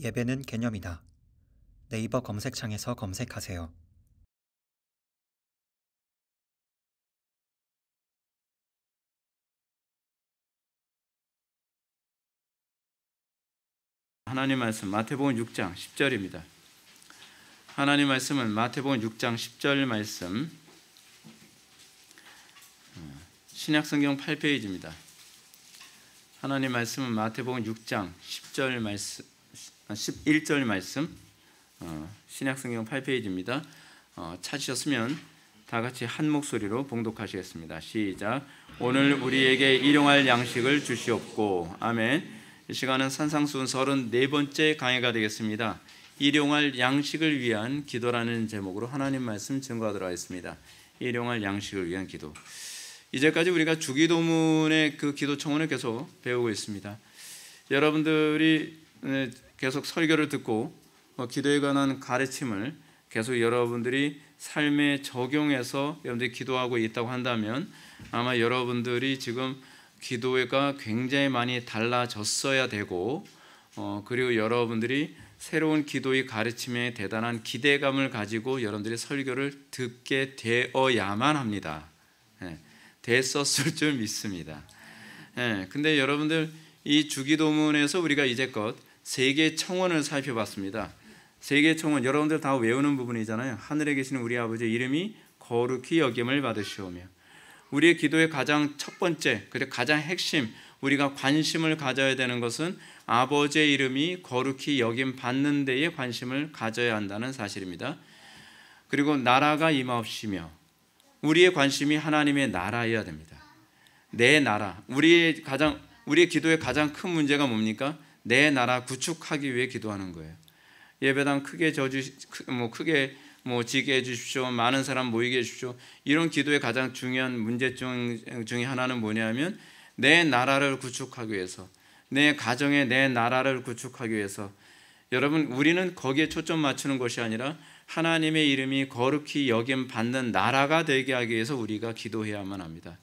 예배는 개념이다. 네이버 검색창에서 검색하세요. 하나님 말씀 마태복음 6장 10절입니다. 하나님 말씀은 마태복음 6장 10절 말씀, 신약성경 8페이지입니다. 하나님 말씀은 마태복음 6장 10절 말씀, 11절 말씀, 신약성경 8페이지입니다. 찾으셨으면 다 같이 한 목소리로 봉독하시겠습니다. 시작. 오늘 우리에게 일용할 양식을 주시옵고. 아멘. 이 시간은 산상수훈 34번째 강해가 되겠습니다. 일용할 양식을 위한 기도라는 제목으로 하나님 말씀 증거하도록 하겠습니다. 일용할 양식을 위한 기도. 이제까지 우리가 주기도문의 그 기도 청원을 계속 배우고 있습니다. 여러분들이 계속 설교를 듣고 기도에 관한 가르침을 계속 여러분들이 삶에 적용해서 여러분들이 기도하고 있다고 한다면 아마 여러분들이 지금 기도가 굉장히 많이 달라졌어야 되고, 그리고 여러분들이 새로운 기도의 가르침에 대단한 기대감을 가지고 여러분들이 설교를 듣게 되어야만 합니다. 됐었을 줄 믿습니다. 근데 여러분들 이 주기도문에서 우리가 이제껏 세 개의 청원을 살펴봤습니다. 세 개의 청원, 여러분들 다 외우는 부분이잖아요. 하늘에 계시는 우리 아버지 이름이 거룩히 여김을 받으시오며. 우리의 기도의 가장 첫 번째, 그리고 가장 핵심, 우리가 관심을 가져야 되는 것은 아버지의 이름이 거룩히 여김 받는 데에 관심을 가져야 한다는 사실입니다. 그리고 나라가 임하옵시며, 우리의 관심이 하나님의 나라여야 됩니다. 내 나라, 우리의 기도의 가장 큰 문제가 뭡니까? 내 나라 구축하기 위해 기도하는 거예요. 예배당 크게 지게 해주십시오. 많은 사람 모이게 해주십시오. 이런 기도의 가장 중요한 문제점 중에 하나는 뭐냐면 내 나라를 구축하기 위해서, 내 가정에 내 나라를 구축하기 위해서. 여러분, 우리는 거기에 초점 맞추는 것이 아니라 하나님의 이름이 거룩히 여김 받는 나라가 되게 하기 위해서 우리가 기도해야만 합니다.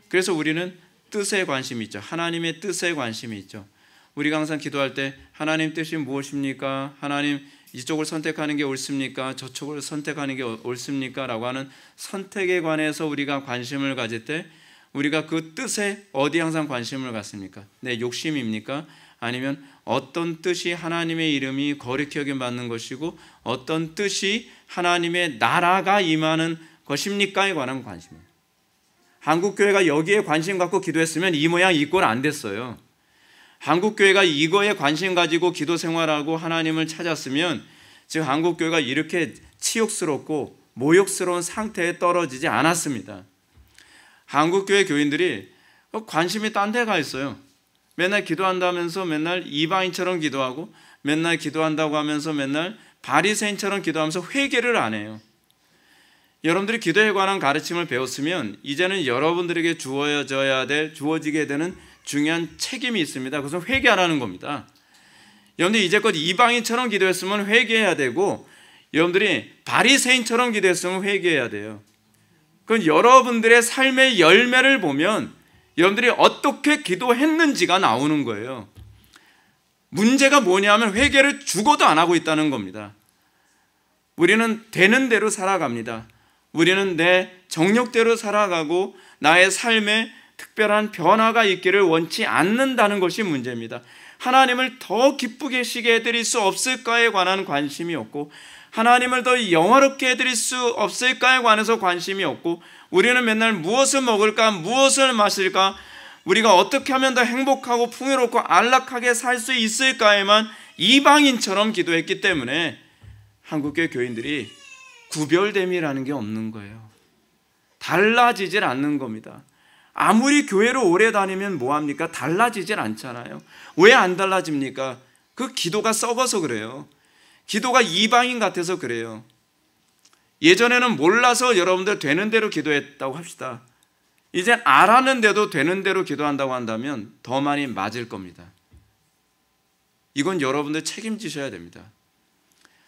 그래서 우리는 뜻에 관심이 있죠. 하나님의 뜻에 관심이 있죠. 우리가 항상 기도할 때 하나님 뜻이 무엇입니까? 하나님 이쪽을 선택하는 게 옳습니까? 저쪽을 선택하는 게 옳습니까? 라고 하는 선택에 관해서 우리가 관심을 가질 때 우리가 그 뜻에 어디 항상 관심을 갖습니까? 내 욕심입니까? 아니면 어떤 뜻이 하나님의 이름이 거룩히 여김 받는 것이고 어떤 뜻이 하나님의 나라가 임하는 것입니까에 관한 관심입니다. 한국교회가 여기에 관심 갖고 기도했으면 이 모양 이 꼴 안 됐어요. 한국교회가 이거에 관심 가지고 기도 생활하고 하나님을 찾았으면 지금 한국교회가 이렇게 치욕스럽고 모욕스러운 상태에 떨어지지 않았습니다. 한국교회 교인들이 관심이 딴 데가 있어요. 맨날 기도한다면서 맨날 이방인처럼 기도하고, 맨날 기도한다고 하면서 맨날 바리새인처럼 기도하면서 회개를 안 해요. 여러분들이 기도에 관한 가르침을 배웠으면 이제는 여러분들에게 주어지게 되는 중요한 책임이 있습니다. 그것은 회개하라는 겁니다. 여러분들이 이제껏 이방인처럼 기도했으면 회개해야 되고, 여러분들이 바리새인처럼 기도했으면 회개해야 돼요. 그건 여러분들의 삶의 열매를 보면 여러분들이 어떻게 기도했는지가 나오는 거예요. 문제가 뭐냐면 회개를 죽어도 안 하고 있다는 겁니다. 우리는 되는 대로 살아갑니다. 우리는 내 정욕대로 살아가고 나의 삶에 특별한 변화가 있기를 원치 않는다는 것이 문제입니다. 하나님을 더 기쁘게 시게 해드릴 수 없을까에 관한 관심이 없고, 하나님을 더 영화롭게 해드릴 수 없을까에 관해서 관심이 없고, 우리는 맨날 무엇을 먹을까, 무엇을 마실까, 우리가 어떻게 하면 더 행복하고 풍요롭고 안락하게 살 수 있을까에만 이방인처럼 기도했기 때문에 한국교회 교인들이 구별됨이라는 게 없는 거예요. 달라지질 않는 겁니다. 아무리 교회를 오래 다니면 뭐합니까? 달라지질 않잖아요. 왜 안 달라집니까? 그 기도가 썩어서 그래요. 기도가 이방인 같아서 그래요. 예전에는 몰라서 여러분들 되는 대로 기도했다고 합시다. 이제 알았는데도 되는 대로 기도한다고 한다면 더 많이 맞을 겁니다. 이건 여러분들 책임지셔야 됩니다.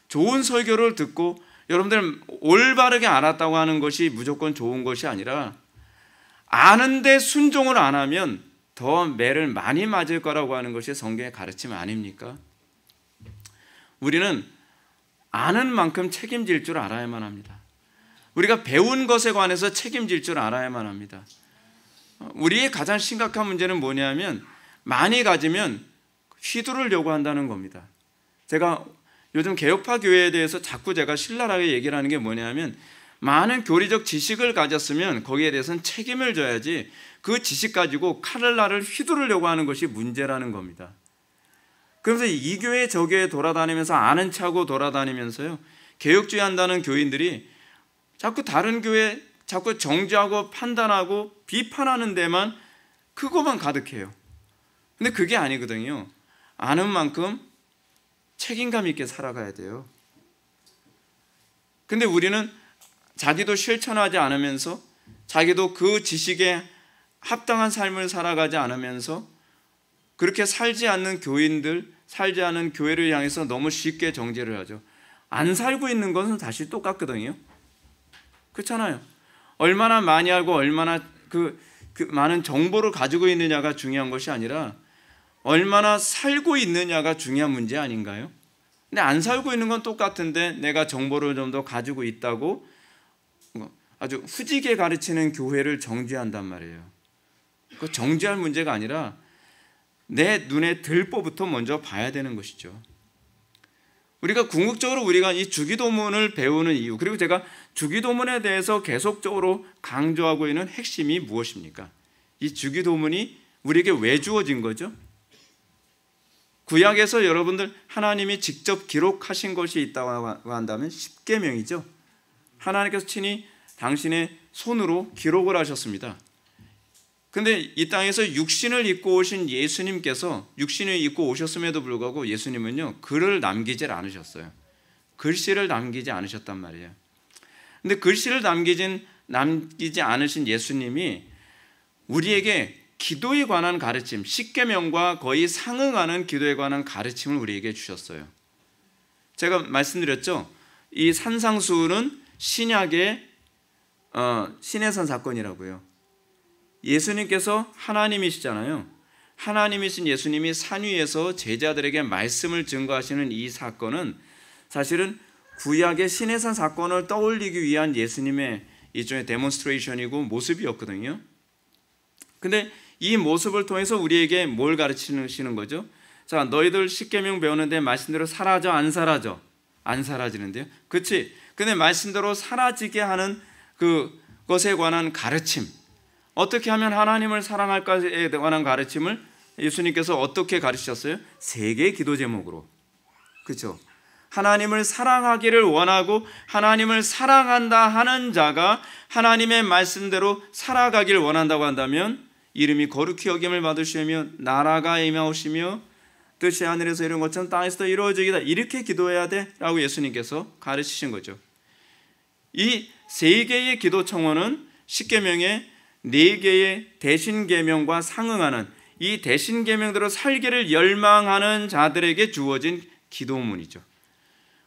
좋은 설교를 듣고 여러분들 올바르게 알았다고 하는 것이 무조건 좋은 것이 아니라 아는데 순종을 안 하면 더 매를 많이 맞을 거라고 하는 것이 성경의 가르침 아닙니까? 우리는 아는 만큼 책임질 줄 알아야만 합니다. 우리가 배운 것에 관해서 책임질 줄 알아야만 합니다. 우리의 가장 심각한 문제는 뭐냐면 많이 가지면 휘두르려고 한다는 겁니다. 제가 요즘 개혁파 교회에 대해서 자꾸 제가 신랄하게 얘기를 하는 게 뭐냐면 많은 교리적 지식을 가졌으면 거기에 대해서는 책임을 져야지 그 지식 가지고 칼을 나를 휘두르려고 하는 것이 문제라는 겁니다. 그래서 이 교회 저 교회 돌아다니면서 아는 척하고 돌아다니면서요, 개혁주의 한다는 교인들이 자꾸 다른 교회 자꾸 정죄하고 판단하고 비판하는 데만 그것만 가득해요. 근데 그게 아니거든요. 아는 만큼 책임감 있게 살아가야 돼요. 근데 우리는 자기도 실천하지 않으면서 자기도 그 지식에 합당한 삶을 살아가지 않으면서 그렇게 살지 않는 교인들, 살지 않은 교회를 향해서 너무 쉽게 정죄를 하죠. 안 살고 있는 것은 다시 똑같거든요. 그렇잖아요. 얼마나 많이 알고 얼마나 그 많은 정보를 가지고 있느냐가 중요한 것이 아니라 얼마나 살고 있느냐가 중요한 문제 아닌가요? 근데 안 살고 있는 건 똑같은데 내가 정보를 좀 더 가지고 있다고 아주 후지게 가르치는 교회를 정죄한단 말이에요. 그 정죄할 문제가 아니라 내 눈에 들보부터 먼저 봐야 되는 것이죠. 우리가 궁극적으로 우리가 이 주기도문을 배우는 이유, 그리고 제가 주기도문에 대해서 계속적으로 강조하고 있는 핵심이 무엇입니까? 이 주기도문이 우리에게 왜 주어진 거죠? 구약에서 여러분들 하나님이 직접 기록하신 것이 있다고 한다면 십계명이죠. 하나님께서 친히 당신의 손으로 기록을 하셨습니다. 근데 이 땅에서 육신을 입고 오신 예수님께서 육신을 입고 오셨음에도 불구하고 예수님은요, 글을 남기지 않으셨어요. 글씨를 남기지 않으셨단 말이에요. 근데 글씨를 남기지 않으신 예수님이 우리에게 기도에 관한 가르침, 십계명과 거의 상응하는 기도에 관한 가르침을 우리에게 주셨어요. 제가 말씀드렸죠. 이 산상수훈은 신약의 시내산 사건이라고요. 예수님께서 하나님이시잖아요. 하나님이신 예수님이 산 위에서 제자들에게 말씀을 증거하시는 이 사건은 사실은 구약의 시내산 사건을 떠올리기 위한 예수님의 일종의 데몬스트레이션이고 모습이었거든요. 근데 이 모습을 통해서 우리에게 뭘 가르치시는 거죠? 자, 너희들 십계명 배우는데 말씀대로 사라져 안 사라져? 안 사라지는데요. 그렇지? 근데 말씀대로 사라지게 하는 그것에 관한 가르침, 어떻게 하면 하나님을 사랑할까에 관한 가르침을 예수님께서 어떻게 가르치셨어요? 3개의 기도 제목으로. 그렇죠? 하나님을 사랑하기를 원하고 하나님을 사랑한다 하는 자가 하나님의 말씀대로 살아가길 원한다고 한다면 이름이 거룩히 여김을 받으시며 나라가 임하오시며 뜻이 하늘에서 이룬 것처럼 땅에서도 이루어지기다, 이렇게 기도해야 돼 라고 예수님께서 가르치신 거죠. 이 3개의 기도 청원은 십계명의 4개의 대신 계명과 상응하는 이 대신 계명대로 살기를 열망하는 자들에게 주어진 기도문이죠.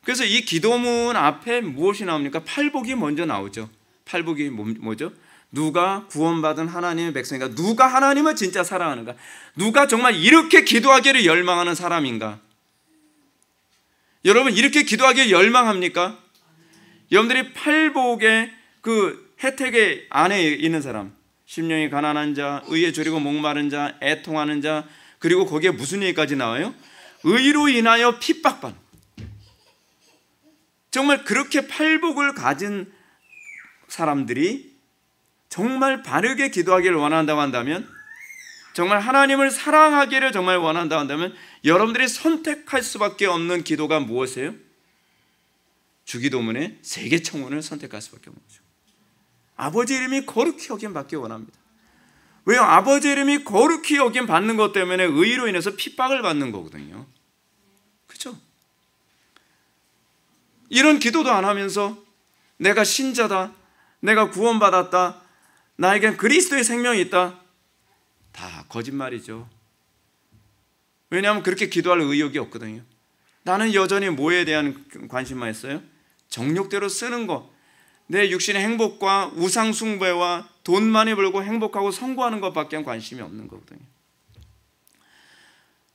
그래서 이 기도문 앞에 무엇이 나옵니까? 팔복이 먼저 나오죠. 팔복이 뭐죠? 누가 구원받은 하나님의 백성인가? 누가 하나님을 진짜 사랑하는가? 누가 정말 이렇게 기도하기를 열망하는 사람인가? 여러분, 이렇게 기도하기를 열망합니까? 여러분들이 팔복의 그 혜택의 안에 있는 사람, 심령이 가난한 자, 의에 졸이고 목마른 자, 애통하는 자, 그리고 거기에 무슨 얘기까지 나와요? 의로 인하여 핍박받는. 정말 그렇게 팔복을 가진 사람들이 정말 바르게 기도하기를 원한다고 한다면, 정말 하나님을 사랑하기를 정말 원한다고 한다면 여러분들이 선택할 수밖에 없는 기도가 무엇이에요? 주기도문의 3개 청원을 선택할 수밖에 없는 거죠. 아버지 이름이 거룩히 여김 받기 원합니다. 왜요? 아버지 이름이 거룩히 여김 받는 것 때문에 의로 인해서 핍박을 받는 거거든요. 그렇죠? 이런 기도도 안 하면서 내가 신자다, 내가 구원받았다, 나에겐 그리스도의 생명이 있다, 다 거짓말이죠. 왜냐하면 그렇게 기도할 의욕이 없거든요. 나는 여전히 뭐에 대한 관심만 있어요? 정욕대로 쓰는 것, 내 육신의 행복과 우상 숭배와 돈 많이 벌고 행복하고 성공하는 것밖에 관심이 없는 거거든요.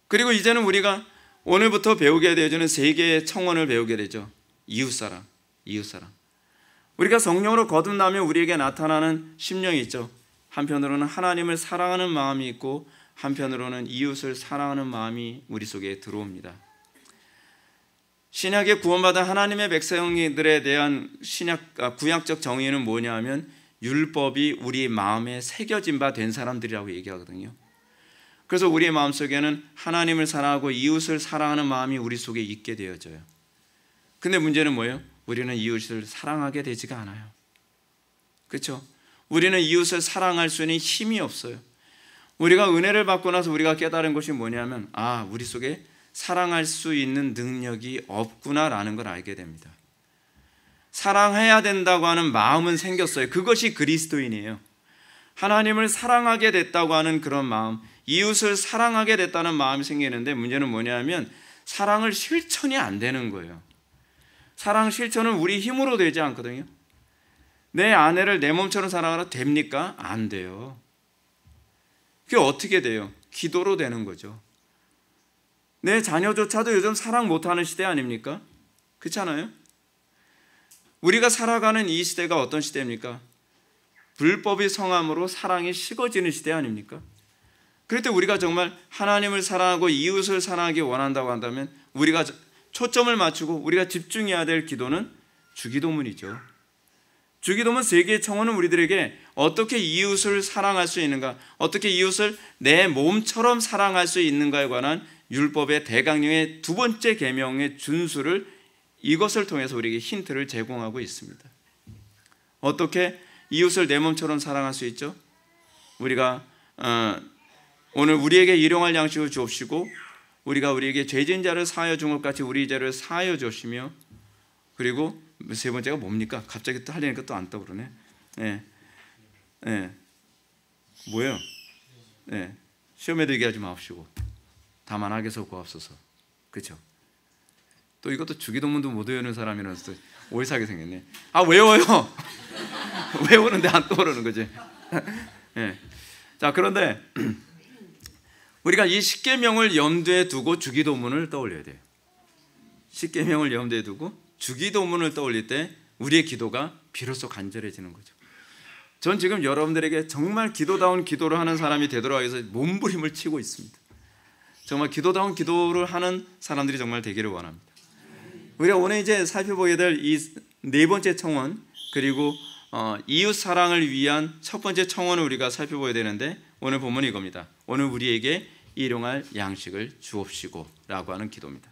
그리고 이제는 우리가 오늘부터 배우게 되어지는 세 개의 청원을 배우게 되죠. 이웃사랑, 이웃사랑. 우리가 성령으로 거듭나면 우리에게 나타나는 심령이 있죠. 한편으로는 하나님을 사랑하는 마음이 있고 한편으로는 이웃을 사랑하는 마음이 우리 속에 들어옵니다. 신약에 구원받은 하나님의 백성들에 대한 구약적 정의는 뭐냐 하면 율법이 우리 마음에 새겨진 바 된 사람들이라고 얘기하거든요. 그래서 우리의 마음속에는 하나님을 사랑하고 이웃을 사랑하는 마음이 우리 속에 있게 되어져요. 근데 문제는 뭐예요? 우리는 이웃을 사랑하게 되지가 않아요. 그렇죠? 우리는 이웃을 사랑할 수 있는 힘이 없어요. 우리가 은혜를 받고 나서 우리가 깨달은 것이 뭐냐면 우리 속에 사랑할 수 있는 능력이 없구나라는 걸 알게 됩니다. 사랑해야 된다고 하는 마음은 생겼어요. 그것이 그리스도인이에요. 하나님을 사랑하게 됐다고 하는 그런 마음, 이웃을 사랑하게 됐다는 마음이 생기는데 문제는 뭐냐면 사랑을 실천이 안 되는 거예요. 사랑 실천은 우리 힘으로 되지 않거든요. 내 아내를 내 몸처럼 사랑하라 됩니까? 안 돼요. 그게 어떻게 돼요? 기도로 되는 거죠. 내 자녀조차도 요즘 사랑 못하는 시대 아닙니까? 그렇지 않아요? 우리가 살아가는 이 시대가 어떤 시대입니까? 불법이 성함으로 사랑이 식어지는 시대 아닙니까? 그럴 때 우리가 정말 하나님을 사랑하고 이웃을 사랑하기 원한다고 한다면 우리가 초점을 맞추고 우리가 집중해야 될 기도는 주기도문이죠. 주기도문 세 개의 청원은 우리들에게 어떻게 이웃을 사랑할 수 있는가, 어떻게 이웃을 내 몸처럼 사랑할 수 있는가에 관한 율법의 대강령의 두 번째 계명의 준수를 이것을 통해서 우리에게 힌트를 제공하고 있습니다. 어떻게 이웃을 내 몸처럼 사랑할 수 있죠? 우리가 오늘 우리에게 일용할 양식을 주옵시고 우리가 우리에게 죄진 자를 사하여 준 것 같이 우리 죄를 사하여 주시며, 그리고 세 번째가 뭡니까? 갑자기 또 하려니까 또 안 떠오르네. 뭐예요? 시험에 들게 하지 마옵시고 다만 악에서 구하옵소서. 그렇죠? 또 이것도 주기도문도 못 외우는 사람이라서 오해사게 생겼네. 외워요. 외우는데 안 떠오르는 거지. 자, 그런데 우리가 이 십계명을 염두에 두고 주기도문을 떠올려야 돼요. 십계명을 염두에 두고 주기도문을 떠올릴 때 우리의 기도가 비로소 간절해지는 거죠. 전 지금 여러분들에게 정말 기도다운 기도를 하는 사람이 되도록 위해서 몸부림을 치고 있습니다. 정말 기도다운 기도를 하는 사람들이 정말 되기를 원합니다. 우리가 오늘 이제 살펴보게 될 이 네 번째 청원, 그리고 이웃 사랑을 위한 첫 번째 청원을 우리가 살펴보야 되는데, 오늘 본문이 이겁니다. 오늘 우리에게 일용할 양식을 주옵시고 라고 하는 기도입니다.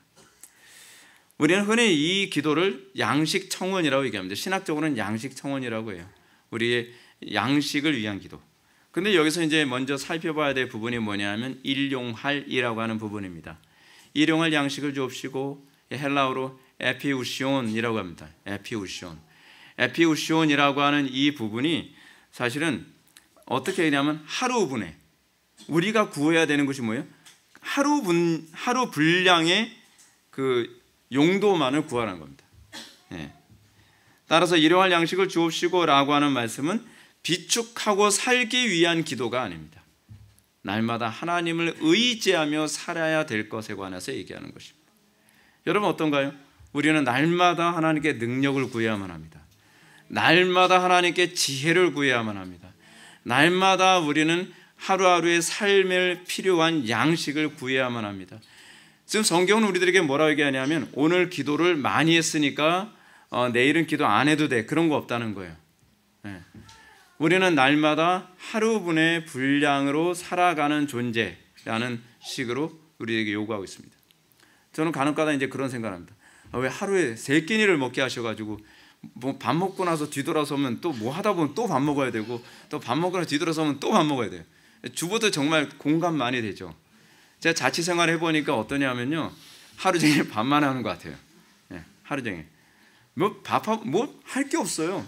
우리는 흔히 이 기도를 양식 청원이라고 얘기합니다. 신학적으로는 양식 청원이라고 해요. 우리의 양식을 위한 기도. 근데 여기서 이제 먼저 살펴봐야 될 부분이 뭐냐면 일용할이라고 하는 부분입니다. 일용할 양식을 주옵시고, 헬라어로 에피우시온이라고 합니다. 에피우시온이라고 하는 이 부분이 사실은 어떻게 되냐면 하루 분에 우리가 구해야 되는 것이 뭐예요? 하루 분량의 그 용도만을 구하라는 겁니다. 따라서 일용할 양식을 주옵시고라고 하는 말씀은 비축하고 살기 위한 기도가 아닙니다. 날마다 하나님을 의지하며 살아야 될 것에 관해서 얘기하는 것입니다. 여러분 어떤가요? 우리는 날마다 하나님께 능력을 구해야만 합니다. 날마다 하나님께 지혜를 구해야만 합니다. 날마다 우리는 하루하루의 삶을 필요한 양식을 구해야만 합니다. 지금 성경은 우리들에게 뭐라고 얘기하냐면 오늘 기도를 많이 했으니까 내일은 기도 안 해도 돼, 그런 거 없다는 거예요. 우리는 날마다 하루분의 분량으로 살아가는 존재라는 식으로 우리에게 요구하고 있습니다. 저는 간혹가다 이제 그런 생각을 합니다. 왜 하루에 3끼니를 먹게 하셔가지고 뭐 밥 먹고 나서 뒤돌아서면 또 뭐 하다 보면 또 밥 먹어야 되고, 또 밥 먹고 나서 뒤돌아서면 또 밥 먹어야 돼요. 주부도 정말 공감 많이 되죠. 제가 자취생활 해보니까 어떠냐면요, 하루 종일 밥만 하는 것 같아요. 하루 종일 뭐 할 게 없어요.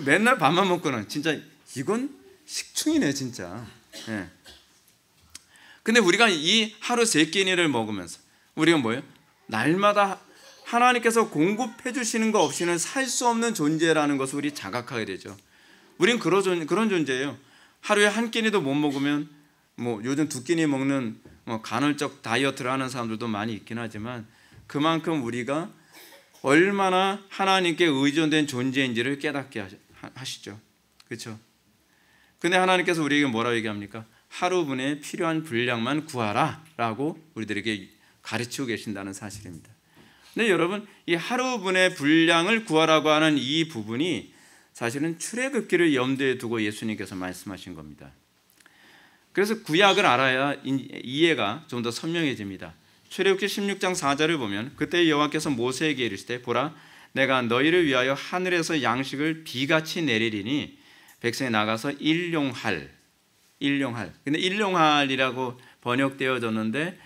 맨날 밥만 먹고는 진짜 이건 식충이네 진짜. 근데 우리가 이 하루 3끼니를 먹으면서 우리가 뭐예요? 날마다 하나님께서 공급해 주시는 거 없이는 살 수 없는 존재라는 것을 우리 자각하게 되죠. 우린 그런 존재예요. 하루에 한 끼니도 못 먹으면 뭐 요즘 2끼니 먹는 간헐적 다이어트를 하는 사람들도 많이 있긴 하지만 그만큼 우리가 얼마나 하나님께 의존된 존재인지를 깨닫게 하시죠. 그렇죠? 근데 하나님께서 우리에게 뭐라고 얘기합니까? 하루분에 필요한 분량만 구하라 라고 우리들에게 가르치고 계신다는 사실입니다. 근데 여러분, 이 하루분의 분량을 구하라고 하는 이 부분이 사실은 출애굽기를 염두에 두고 예수님께서 말씀하신 겁니다. 그래서 구약을 알아야 이해가 좀 더 선명해집니다. 출애굽기 16장 4절을 보면 그때 여호와께서 모세에게 이르시되 보라 내가 너희를 위하여 하늘에서 양식을 비같이 내리리니 백성이 나가서 일용할. 근데 일용할이라고 번역되어졌는데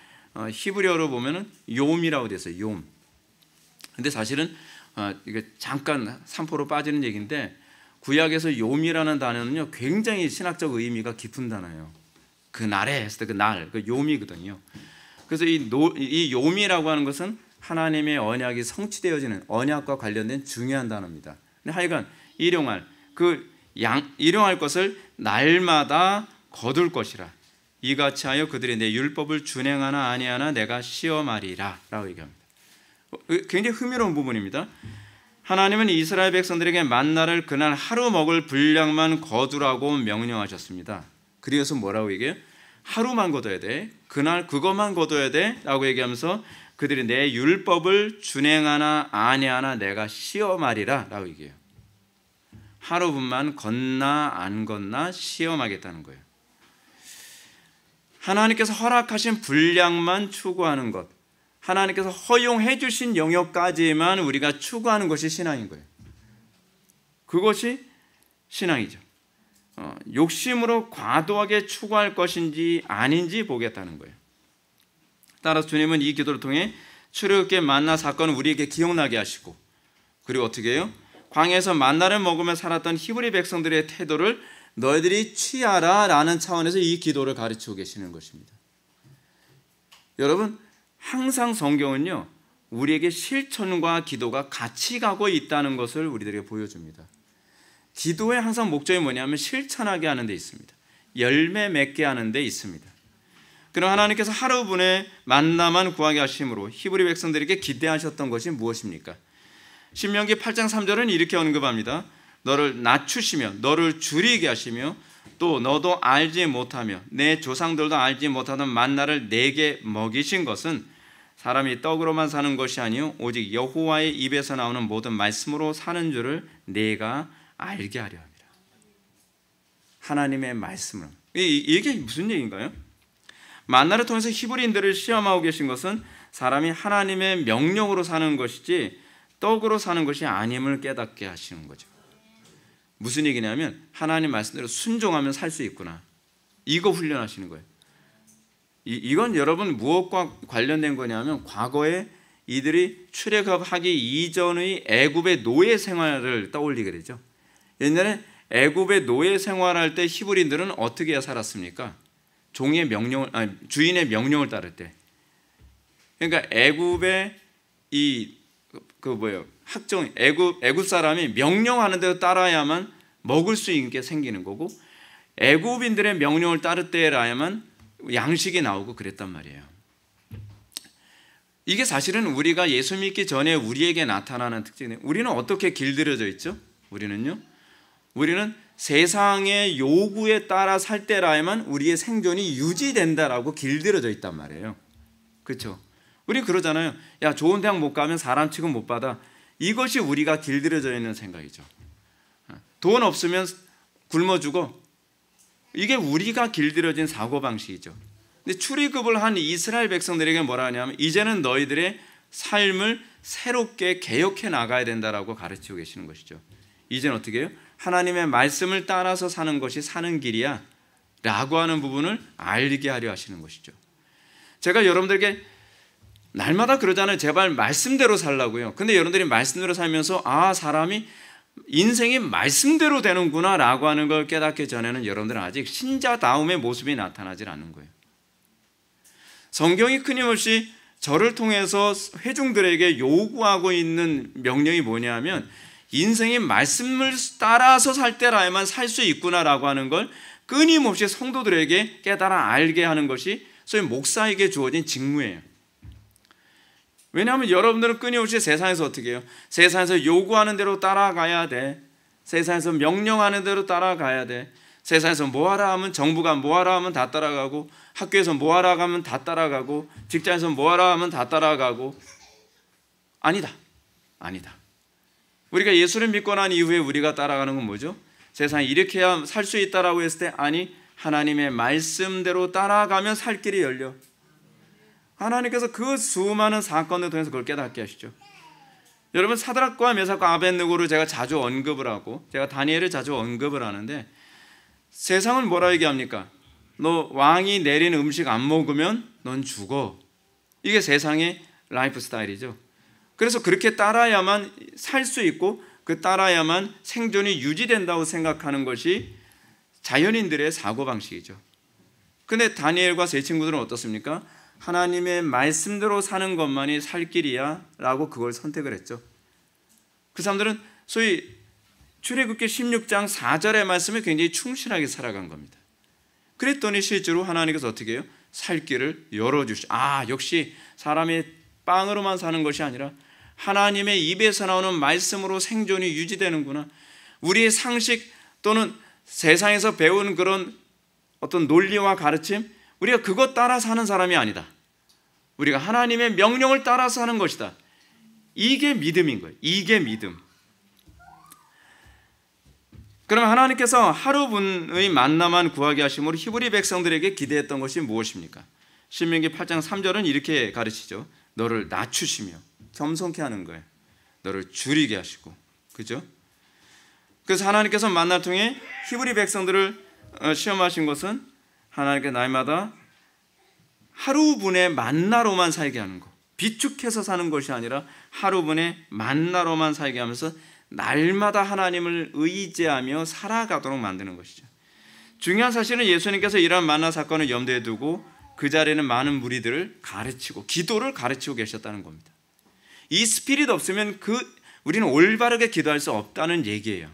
히브리어로 보면은 욤이라고 되어 있어요. 욤. 근데 사실은 이게 잠깐 산포로 빠지는 얘기인데 구약에서 욤이라는 단어는요 굉장히 신학적 의미가 깊은 단어예요. 그 날에 했을 때 그 날, 그 욤이거든요. 그래서 이 욤이라고 하는 것은 하나님의 언약이 성취되어지는 언약과 관련된 중요한 단어입니다. 근데 하여간 일용할 일용할 것을 날마다 거둘 것이라. 이같이 하여 그들이 내 율법을 준행하나 아니하나 내가 시험하리라 라고 얘기합니다. 굉장히 흥미로운 부분입니다. 하나님은 이스라엘 백성들에게 만나를 그날 하루 먹을 분량만 거두라고 명령하셨습니다. 그래서 뭐라고 얘기해요? 하루만 거둬야 돼. 그날 그것만 거둬야 돼 라고 얘기하면서 그들이 내 율법을 준행하나 아니하나 내가 시험하리라 라고 얘기해요. 하루분만 걷나 안 걷나 시험하겠다는 거예요. 하나님께서 허락하신 분량만 추구하는 것, 하나님께서 허용해 주신 영역까지만 우리가 추구하는 것이 신앙인 거예요. 그것이 신앙이죠. 욕심으로 과도하게 추구할 것인지 아닌지 보겠다는 거예요. 따라서 주님은 이 기도를 통해 출애굽기 만나 사건을 우리에게 기억나게 하시고, 그리고 어떻게 해요? 광야에서 만나를 먹으며 살았던 히브리 백성들의 태도를 너희들이 취하라 라는 차원에서 이 기도를 가르치고 계시는 것입니다. 여러분, 항상 성경은요 우리에게 실천과 기도가 같이 가고 있다는 것을 우리들에게 보여줍니다. 기도의 항상 목적이 뭐냐면 실천하게 하는 데 있습니다. 열매 맺게 하는 데 있습니다. 그럼 하나님께서 하루분의 만나만 구하게 하심으로 히브리 백성들에게 기대하셨던 것이 무엇입니까? 신명기 8장 3절은 이렇게 언급합니다. 너를 낮추시며 너를 줄이게 하시며 또 너도 알지 못하며 내 조상들도 알지 못하던 만나를 내게 먹이신 것은 사람이 떡으로만 사는 것이 아니요 오직 여호와의 입에서 나오는 모든 말씀으로 사는 줄을 내가 알게 하려 합니다. 하나님의 말씀을. 이게 무슨 얘기인가요? 만나를 통해서 히브리인들을 시험하고 계신 것은 사람이 하나님의 명령으로 사는 것이지 떡으로 사는 것이 아님을 깨닫게 하시는 거죠. 무슨 얘기냐면 하나님 말씀대로 순종하면 살 수 있구나. 이거 훈련하시는 거예요. 이건 여러분 무엇과 관련된 거냐면 과거에 이들이 출애굽하기 이전의 애굽의 노예 생활을 떠올리게 되죠. 옛날에 애굽의 노예 생활할 때 히브리인들은 어떻게 살았습니까? 종의 명령을 주인의 명령을 따를 때. 그러니까 애굽의 학종 애굽 사람이 명령하는 대로 따라야만 먹을 수 있게 생기는 거고 애굽인들의 명령을 따를 때라야만 양식이 나오고 그랬단 말이에요. 이게 사실은 우리가 예수 믿기 전에 우리에게 나타나는 특징이에요. 우리는 어떻게 길들여져 있죠? 우리는 세상의 요구에 따라 살 때라야만 우리의 생존이 유지된다라고 길들여져 있단 말이에요. 그렇죠? 우리 그러잖아요. 야, 좋은 대학 못 가면 사람 취급 못 받아. 이것이 우리가 길들여져 있는 생각이죠. 돈 없으면 굶어 죽어. 이게 우리가 길들여진 사고방식이죠. 근데 출애굽을 한 이스라엘 백성들에게 뭐라 하냐면 이제는 너희들의 삶을 새롭게 개혁해 나가야 된다라고 가르치고 계시는 것이죠. 이제는 어떻게 해요? 하나님의 말씀을 따라서 사는 것이 사는 길이야 라고 하는 부분을 알게 하려 하시는 것이죠. 제가 여러분들에게 날마다 그러잖아요. 제발 말씀대로 살라고요. 근데 여러분들이 말씀대로 살면서 사람이 인생이 말씀대로 되는구나 라고 하는 걸 깨닫기 전에는 여러분들은 아직 신자다움의 모습이 나타나질 않는 거예요. 성경이 끊임없이 저를 통해서 회중들에게 요구하고 있는 명령이 뭐냐면 인생이 말씀을 따라서 살 때라야만 살 수 있구나라고 하는 걸 끊임없이 성도들에게 깨달아 알게 하는 것이 소위 목사에게 주어진 직무예요. 왜냐하면 여러분들은 끊임없이 세상에서 어떻게 해요? 세상에서 요구하는 대로 따라가야 돼. 세상에서 명령하는 대로 따라가야 돼. 세상에서 뭐하라 하면, 정부가 뭐하라 하면 다 따라가고, 학교에서 뭐하라 하면 다 따라가고, 직장에서 뭐하라 하면 다 따라가고. 아니다. 우리가 예수를 믿고 난 이후에 우리가 따라가는 건 뭐죠? 세상에 이렇게 해야 살 수 있다라고 했을 때, 아니, 하나님의 말씀대로 따라가면 살 길이 열려. 하나님께서 그 수많은 사건을 통해서 그걸 깨닫게 하시죠. 여러분, 사드락과 메삭과 아벳느고를 제가 자주 언급을 하고, 제가 다니엘을 자주 언급을 하는데, 세상은 뭐라 얘기합니까? 너 왕이 내린 음식 안 먹으면 넌 죽어. 이게 세상의 라이프 스타일이죠. 그래서 그렇게 따라야만 살 수 있고, 그 따라야만 생존이 유지된다고 생각하는 것이 자연인들의 사고방식이죠. 근데 다니엘과 세 친구들은 어떻습니까? 하나님의 말씀대로 사는 것만이 살 길이야 라고 그걸 선택을 했죠. 그 사람들은 소위 출애굽기 16장 4절의 말씀에 굉장히 충실하게 살아간 겁니다. 그랬더니 실제로 하나님께서 어떻게 해요? 살 길을 열어주시죠. 역시 사람이 빵으로만 사는 것이 아니라 하나님의 입에서 나오는 말씀으로 생존이 유지되는구나. 우리의 상식 또는 세상에서 배운 그런 어떤 논리와 가르침, 우리가 그것 따라 사는 사람이 아니다. 우리가 하나님의 명령을 따라서 하는 것이다. 이게 믿음인 거예요. 이게 믿음. 그럼 하나님께서 하루분의 만나만 구하게 하심으로 히브리 백성들에게 기대했던 것이 무엇입니까? 신명기 8장 3절은 이렇게 가르치죠. 너를 낮추시며 겸손케 하는 거예요. 너를 줄이게 하시고. 그죠? 그래서 하나님께서 만나를 통해 히브리 백성들을 시험하신 것은 하나님께 날마다 하루분의 만나로만 살게 하는 것, 비축해서 사는 것이 아니라 하루분의 만나로만 살게 하면서 날마다 하나님을 의지하며 살아가도록 만드는 것이죠. 중요한 사실은 예수님께서 이러한 만나 사건을 염두에 두고 그 자리에는 많은 무리들을 가르치고 기도를 가르치고 계셨다는 겁니다. 이 스피릿 없으면 우리는 올바르게 기도할 수 없다는 얘기예요.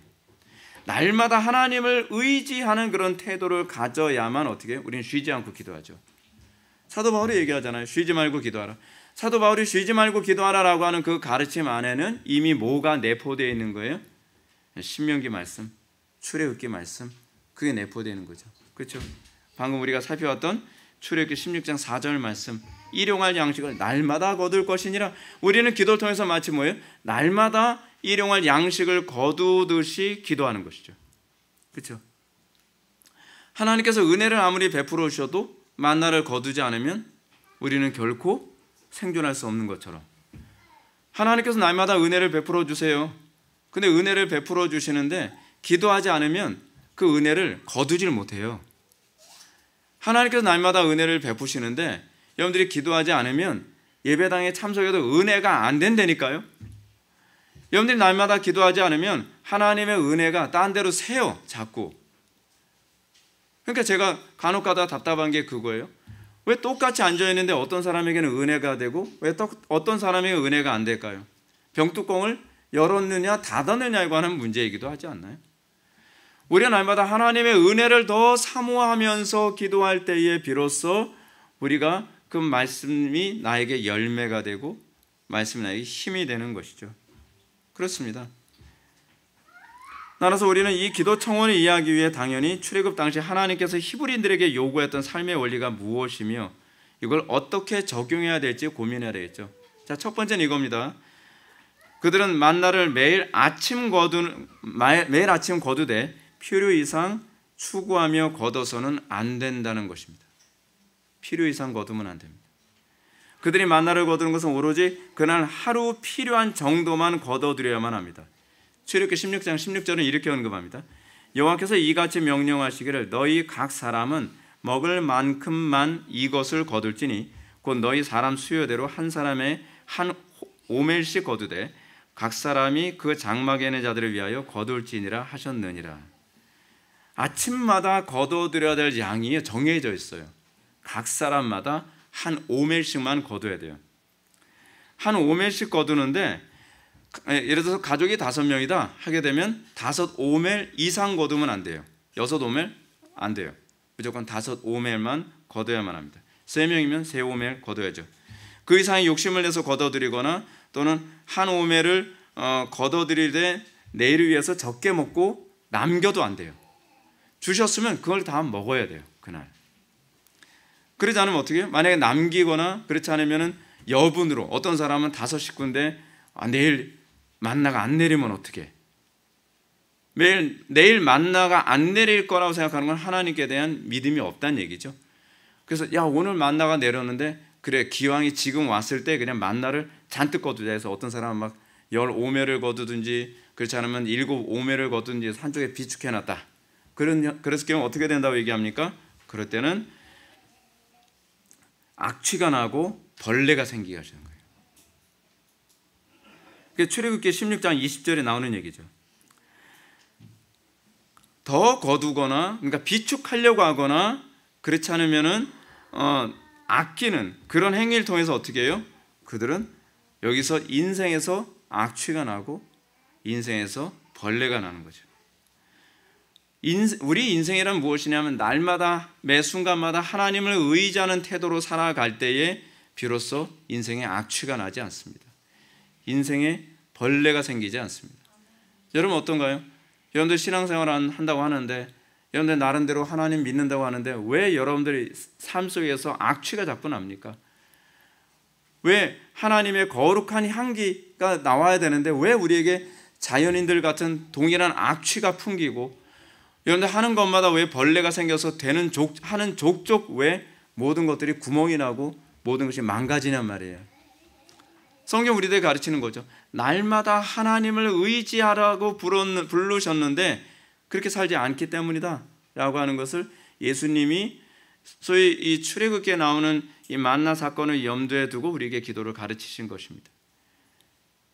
날마다 하나님을 의지하는 그런 태도를 가져야만 어떻게 해요? 우리는 쉬지 않고 기도하죠. 사도 바울이 얘기하잖아요. 쉬지 말고 기도하라. 사도 바울이 쉬지 말고 기도하라라고 하는 그 가르침 안에는 이미 뭐가 내포되어 있는 거예요? 신명기 말씀, 출애굽기 말씀, 그게 내포되어 있는 거죠. 그렇죠? 방금 우리가 살펴봤던 출애굽기 16장 4절 말씀, 일용할 양식을 날마다 거둘 것이니라. 우리는 기도를 통해서 마치 뭐예요? 날마다 일용할 양식을 거두듯이 기도하는 것이죠. 그렇죠? 하나님께서 은혜를 아무리 베풀어 주셔도 만나를 거두지 않으면 우리는 결코 생존할 수 없는 것처럼 하나님께서 날마다 은혜를 베풀어 주세요. 근데 은혜를 베풀어 주시는데 기도하지 않으면 그 은혜를 거두질 못해요. 하나님께서 날마다 은혜를 베푸시는데 여러분들이 기도하지 않으면 예배당에 참석해도 은혜가 안 된다니까요. 여러분들이 날마다 기도하지 않으면 하나님의 은혜가 딴 데로 새요. 자꾸. 그러니까 제가 간혹 가다 답답한 게 그거예요. 왜 똑같이 앉아있는데 어떤 사람에게는 은혜가 되고 왜 또 어떤 사람에게 은혜가 안 될까요? 병뚜껑을 열었느냐 닫았느냐에 관한 문제이기도 하지 않나요? 우리가 날마다 하나님의 은혜를 더 사모하면서 기도할 때에 비로소 우리가 그 말씀이 나에게 열매가 되고 말씀이 나에게 힘이 되는 것이죠. 그렇습니다. 따라서 우리는 이 기도 청원을 이해하기 위해 당연히 출애굽 당시 하나님께서 히브리인들에게 요구했던 삶의 원리가 무엇이며 이걸 어떻게 적용해야 될지 고민해야 되겠죠. 자, 첫 번째는 이겁니다. 그들은 만나를 매일 아침 거두되 필요 이상 추구하며 거둬서는 안 된다는 것입니다. 필요 이상 거두면 안 됩니다. 그들이 만나를 거두는 것은 오로지 그날 하루 필요한 정도만 거둬들여야만 합니다. 출애굽기 16장 16절은 이렇게 언급합니다. 여호와께서 이같이 명령하시기를 너희 각 사람은 먹을 만큼만 이것을 거둘지니 곧 너희 사람 수요대로 한 사람의 한 오멜씩 거두되 각 사람이 그 장막에 있는 자들을 위하여 거둘지니라 하셨느니라. 아침마다 거둬들여야 될 양이 정해져 있어요. 각 사람마다 한 오멜씩만 거둬야 돼요. 한 오멜씩 거두는데 예를 들어서 가족이 5명이다 하게 되면 5오멜 이상 거두면 안 돼요. 6오멜 안 돼요. 무조건 5오멜만 거둬야만 합니다. 3명이면 3오멜 걷어야죠. 그 이상의 욕심을 내서 걷어들이거나 또는 한 오멜을 걷어들이되 내일을 위해서 적게 먹고 남겨도 안 돼요. 주셨으면 그걸 다 먹어야 돼요, 그날. 그러지 않으면 어떻게 해요? 만약에 남기거나 그렇지 않으면 여분으로, 어떤 사람은 5식구인데 내일 만나가 안 내리면 어떻게? 내일 만나가 안 내릴 거라고 생각하는 건 하나님께 대한 믿음이 없다는 얘기죠. 그래서 야, 오늘 만나가 내렸는데 그래, 기왕이 지금 왔을 때 그냥 만나를 잔뜩 거두자 해서 어떤 사람은 막 15매를 거두든지 그렇지 않으면 7오매를 거두든지 한쪽에 비축해놨다. 그래서 경우 어떻게 된다고 얘기합니까? 그럴 때는 악취가 나고 벌레가 생기게 하시는 거예요. 그게 출애굽기 16장 20절에 나오는 얘기죠. 더 거두거나, 그러니까 비축하려고 하거나 그렇지 않으면은 아끼는 그런 행위를 통해서 어떻게 해요? 그들은 여기서 인생에서 악취가 나고 인생에서 벌레가 나는 거죠. 우리 인생이란 무엇이냐면 날마다 매 순간마다 하나님을 의지하는 태도로 살아갈 때에 비로소 인생에 악취가 나지 않습니다. 인생에 벌레가 생기지 않습니다. 여러분 어떤가요? 여러분들 신앙생활 한다고 하는데, 여러분들 나름대로 하나님 믿는다고 하는데 왜 여러분들이 삶 속에서 악취가 자꾸 납니까? 왜 하나님의 거룩한 향기가 나와야 되는데 왜 우리에게 자연인들 같은 동일한 악취가 풍기고, 여러분들 하는 것마다 왜 벌레가 생겨서 하는 족족 왜 모든 것들이 구멍이 나고 모든 것이 망가지냔 말이에요. 성경 우리들 가르치는 거죠. 날마다 하나님을 의지하라고 부르셨는데 그렇게 살지 않기 때문이다 라고 하는 것을 예수님이 소위 이 출애굽기에 나오는 이 만나 사건을 염두에 두고 우리에게 기도를 가르치신 것입니다.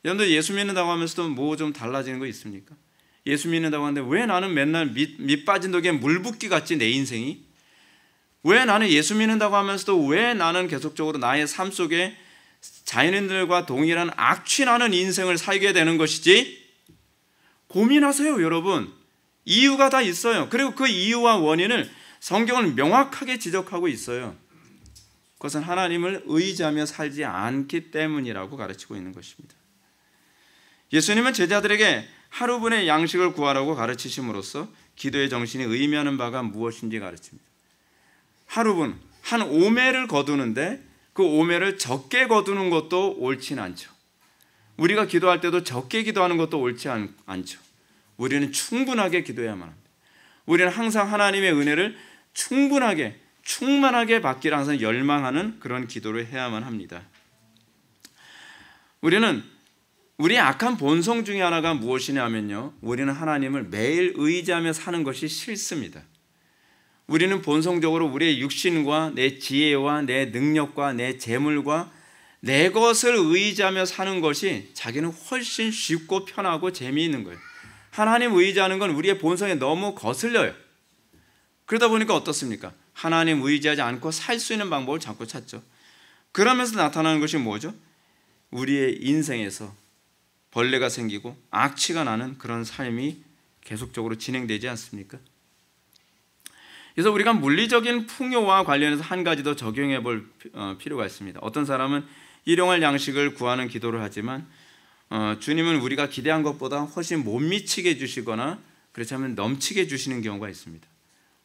여러분들 예수 믿는다고 하면서도 뭐 좀 달라지는 거 있습니까? 예수 믿는다고 하는데 왜 나는 맨날 밑 빠진 독에 물 붓기 같지 내 인생이? 왜 나는 예수 믿는다고 하면서도 왜 나는 계속적으로 나의 삶 속에 자연인들과 동일한 악취나는 인생을 살게 되는 것이지? 고민하세요, 여러분. 이유가 다 있어요. 그리고 그 이유와 원인을 성경은 명확하게 지적하고 있어요. 그것은 하나님을 의지하며 살지 않기 때문이라고 가르치고 있는 것입니다. 예수님은 제자들에게 하루분의 양식을 구하라고 가르치심으로써 기도의 정신이 의미하는 바가 무엇인지 가르칩니다. 하루분, 한 오매를 거두는데 그 오매를 적게 거두는 것도 옳진 않죠. 우리가 기도할 때도 적게 기도하는 것도 옳지 않죠. 우리는 충분하게 기도해야만 합니다. 우리는 항상 하나님의 은혜를 충만하게 받기를 항상 열망하는 그런 기도를 해야만 합니다. 우리의 악한 본성 중에 하나가 무엇이냐면요, 우리는 하나님을 매일 의지하며 사는 것이 싫습니다. 우리는 본성적으로 우리의 육신과 내 지혜와 내 능력과 내 재물과 내 것을 의지하며 사는 것이 자기는 훨씬 쉽고 편하고 재미있는 거예요. 하나님 의지하는 건 우리의 본성에 너무 거슬려요. 그러다 보니까 어떻습니까? 하나님 의지하지 않고 살 수 있는 방법을 자꾸 찾죠. 그러면서 나타나는 것이 뭐죠? 우리의 인생에서 벌레가 생기고 악취가 나는 그런 삶이 계속적으로 진행되지 않습니까? 그래서 우리가 물리적인 풍요와 관련해서 한 가지 더 적용해 볼 필요가 있습니다. 어떤 사람은 일용할 양식을 구하는 기도를 하지만 주님은 우리가 기대한 것보다 훨씬 못 미치게 해주시거나 그렇지 않으면 넘치게 해주시는 경우가 있습니다.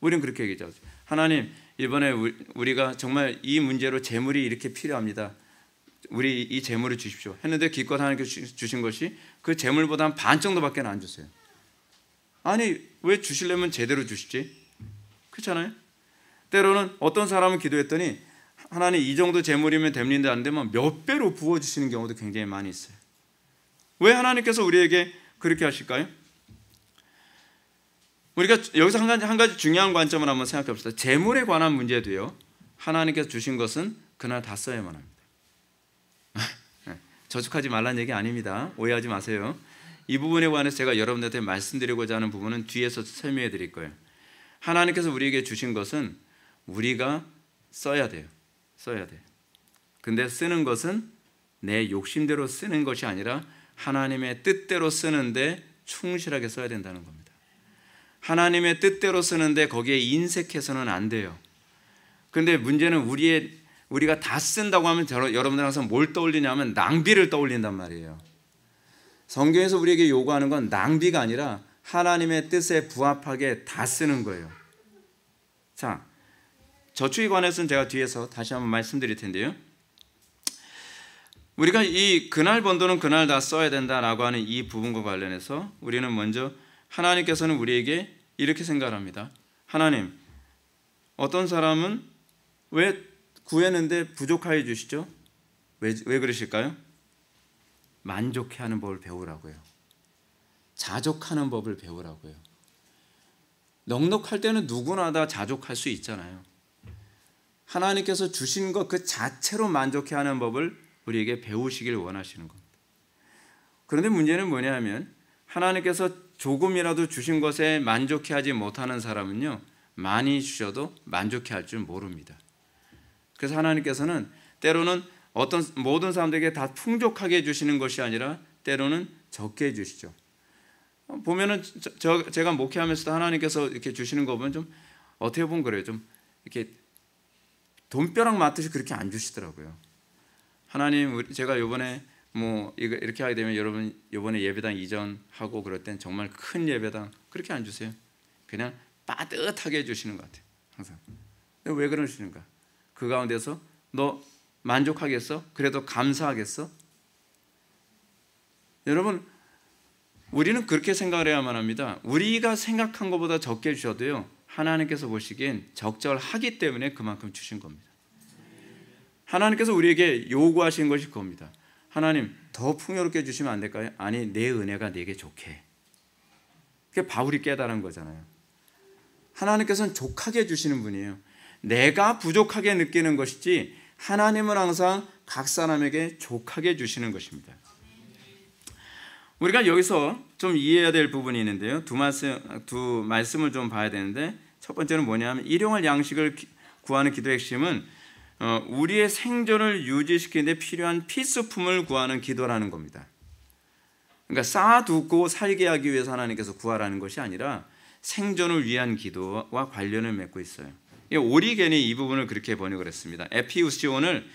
우리는 그렇게 얘기하죠. 하나님, 이번에 우리가 정말 이 문제로 재물이 이렇게 필요합니다. 우리 이 재물을 주십시오 했는데 기껏 하나님께서 주신 것이 그 재물보다 한 반 정도밖에 안 주세요. 아니, 왜 주시려면 제대로 주시지? 그렇잖아요. 때로는 어떤 사람은 기도했더니 하나님 이 정도 재물이면 됩니다 안 되면 몇 배로 부어주시는 경우도 굉장히 많이 있어요. 왜 하나님께서 우리에게 그렇게 하실까요? 우리가 여기서 한 가지 중요한 관점을 한번 생각해 봅시다. 재물에 관한 문제도요, 하나님께서 주신 것은 그날 다 써야만 합니다. 저축하지 말라는 얘기 아닙니다. 오해하지 마세요. 이 부분에 관해서 제가 여러분들한테 말씀드리고자 하는 부분은 뒤에서 설명해 드릴 거예요. 하나님께서 우리에게 주신 것은 우리가 써야 돼요. 근데 쓰는 것은 내 욕심대로 쓰는 것이 아니라 하나님의 뜻대로 쓰는데 충실하게 써야 된다는 겁니다. 하나님의 뜻대로 쓰는데 거기에 인색해서는 안 돼요. 그런데 문제는 우리의 우리가 다 쓴다고 하면 여러분들 항상 뭘 떠올리냐면 낭비를 떠올린단 말이에요. 성경에서 우리에게 요구하는 건 낭비가 아니라 하나님의 뜻에 부합하게 다 쓰는 거예요. 자, 저축에 관해서는 제가 뒤에서 다시 한번 말씀드릴 텐데요. 우리가 이 그날 번 돈은 그날 다 써야 된다라고 하는 이 부분과 관련해서 우리는 먼저 하나님께서는 우리에게 이렇게 생각합니다. 하나님, 어떤 사람은 왜 구했는데 부족하게 주시죠? 왜 그러실까요? 만족해하는 법을 배우라고요. 자족하는 법을 배우라고요. 넉넉할 때는 누구나 다 자족할 수 있잖아요. 하나님께서 주신 것 그 자체로 만족해하는 법을 우리에게 배우시길 원하시는 겁니다. 그런데 문제는 뭐냐면 하나님께서 조금이라도 주신 것에 만족해하지 못하는 사람은요, 많이 주셔도 만족해할 줄 모릅니다. 그래서 하나님께서는 때로는 모든 사람들에게 다 풍족하게 주시는 것이 아니라 때로는 적게 해주시죠. 보면은 제가 목회하면서도 하나님께서 이렇게 주시는 거 보면 좀 어떻게 보면 그래요. 좀 이렇게 돈벼락 맞듯이 그렇게 안 주시더라고요. 하나님, 제가 이번에 뭐 이렇게 하게 되면 여러분 이번에 예배당 이전하고 그럴 땐 정말 큰 예배당 그렇게 안 주세요. 그냥 빠듯하게 해주시는 것 같아요. 항상. 왜 그러시는가? 그 가운데서 너 만족하겠어? 그래도 감사하겠어? 여러분, 우리는 그렇게 생각을 해야만 합니다. 우리가 생각한 것보다 적게 주셔도요, 하나님께서 보시기엔 적절하기 때문에 그만큼 주신 겁니다. 하나님께서 우리에게 요구하신 것이 그겁니다. 하나님, 더 풍요롭게 주시면 안 될까요? 아니, 내 은혜가 내게 좋게. 그게 바울이 깨달은 거잖아요. 하나님께서는 족하게 주시는 분이에요. 내가 부족하게 느끼는 것이지 하나님은 항상 각 사람에게 족하게 주시는 것입니다. 우리가 여기서 좀 이해해야 될 부분이 있는데요. 두 말씀을 좀 봐야 되는데, 첫 번째는 뭐냐면 일용할 양식을 구하는 기도의 핵심은 우리의 생존을 유지시키는 데 필요한 필수품을 구하는 기도라는 겁니다. 그러니까 쌓아두고 살게 하기 위해서 하나님께서 구하라는 것이 아니라 생존을 위한 기도와 관련을 맺고 있어요. 오리겐이 이 부분을 그렇게 번역을 했습니다. 에피우시온을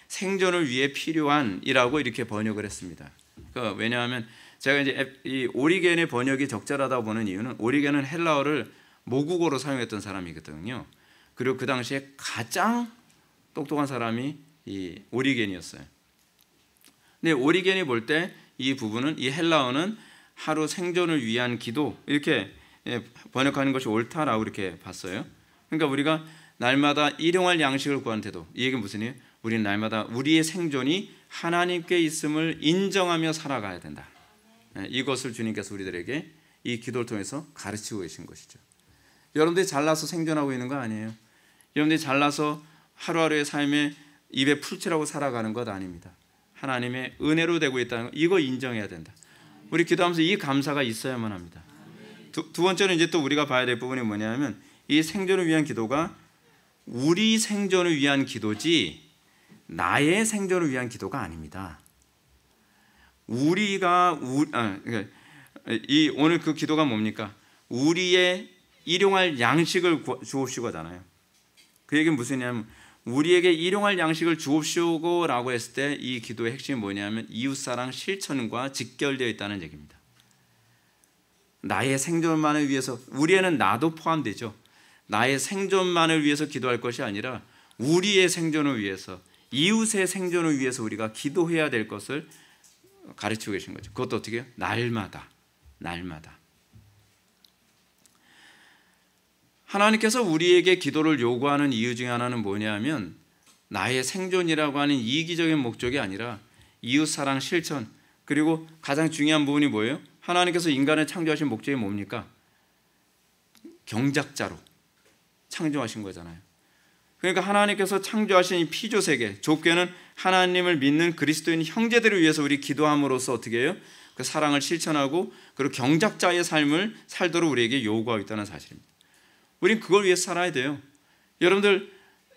생존을 위해 필요한이라고 이렇게 번역을 했습니다. 그러니까 왜냐하면 제가 이제 이 오리겐의 번역이 적절하다고 보는 이유는 오리겐은 헬라어를 모국어로 사용했던 사람이거든요. 그리고 그 당시에 가장 똑똑한 사람이 이 오리겐이었어요. 근데 오리겐이 볼 때 이 부분은, 이 헬라어는 하루 생존을 위한 기도 이렇게 번역하는 것이 옳다라고 이렇게 봤어요. 그러니까 우리가 날마다 일용할 양식을 구하는 태도, 이 얘기는 무슨 일이에요? 우리는 날마다 우리의 생존이 하나님께 있음을 인정하며 살아가야 된다. 이것을 주님께서 우리들에게 이 기도를 통해서 가르치고 계신 것이죠. 여러분들이 잘나서 생존하고 있는 거 아니에요. 여러분들이 잘나서 하루하루의 삶에 입에 풀칠하고 살아가는 것 아닙니다. 하나님의 은혜로 되고 있다는 거, 이거 인정해야 된다. 우리 기도하면서 이 감사가 있어야만 합니다. 두 번째는 이제 또 우리가 봐야 될 부분이 뭐냐면 이 생존을 위한 기도가 우리 생존을 위한 기도지 나의 생존을 위한 기도가 아닙니다. 그러니까 오늘 그 기도가 뭡니까? 우리의 일용할 양식을 주옵시고잖아요. 그 얘기는 무슨 얘기냐면 우리에게 일용할 양식을 주옵시고라고 했을 때 이 기도의 핵심이 뭐냐면 이웃사랑 실천과 직결되어 있다는 얘기입니다. 나의 생존만을 위해서, 우리에는 나도 포함되죠. 나의 생존만을 위해서 기도할 것이 아니라 우리의 생존을 위해서, 이웃의 생존을 위해서 우리가 기도해야 될 것을 가르치고 계신 거죠. 그것도 어떻게 해요? 날마다. 하나님께서 우리에게 기도를 요구하는 이유 중에 하나는 뭐냐면 나의 생존이라고 하는 이기적인 목적이 아니라 이웃사랑 실천, 그리고 가장 중요한 부분이 뭐예요? 하나님께서 인간을 창조하신 목적이 뭡니까? 경작자로 창조하신 거잖아요. 그러니까 하나님께서 창조하신 이 피조세계, 좁게는 하나님을 믿는 그리스도인 형제들을 위해서 우리 기도함으로써 어떻게 해요? 그 사랑을 실천하고 그리고 경작자의 삶을 살도록 우리에게 요구하고 있다는 사실입니다. 우린 그걸 위해서 살아야 돼요.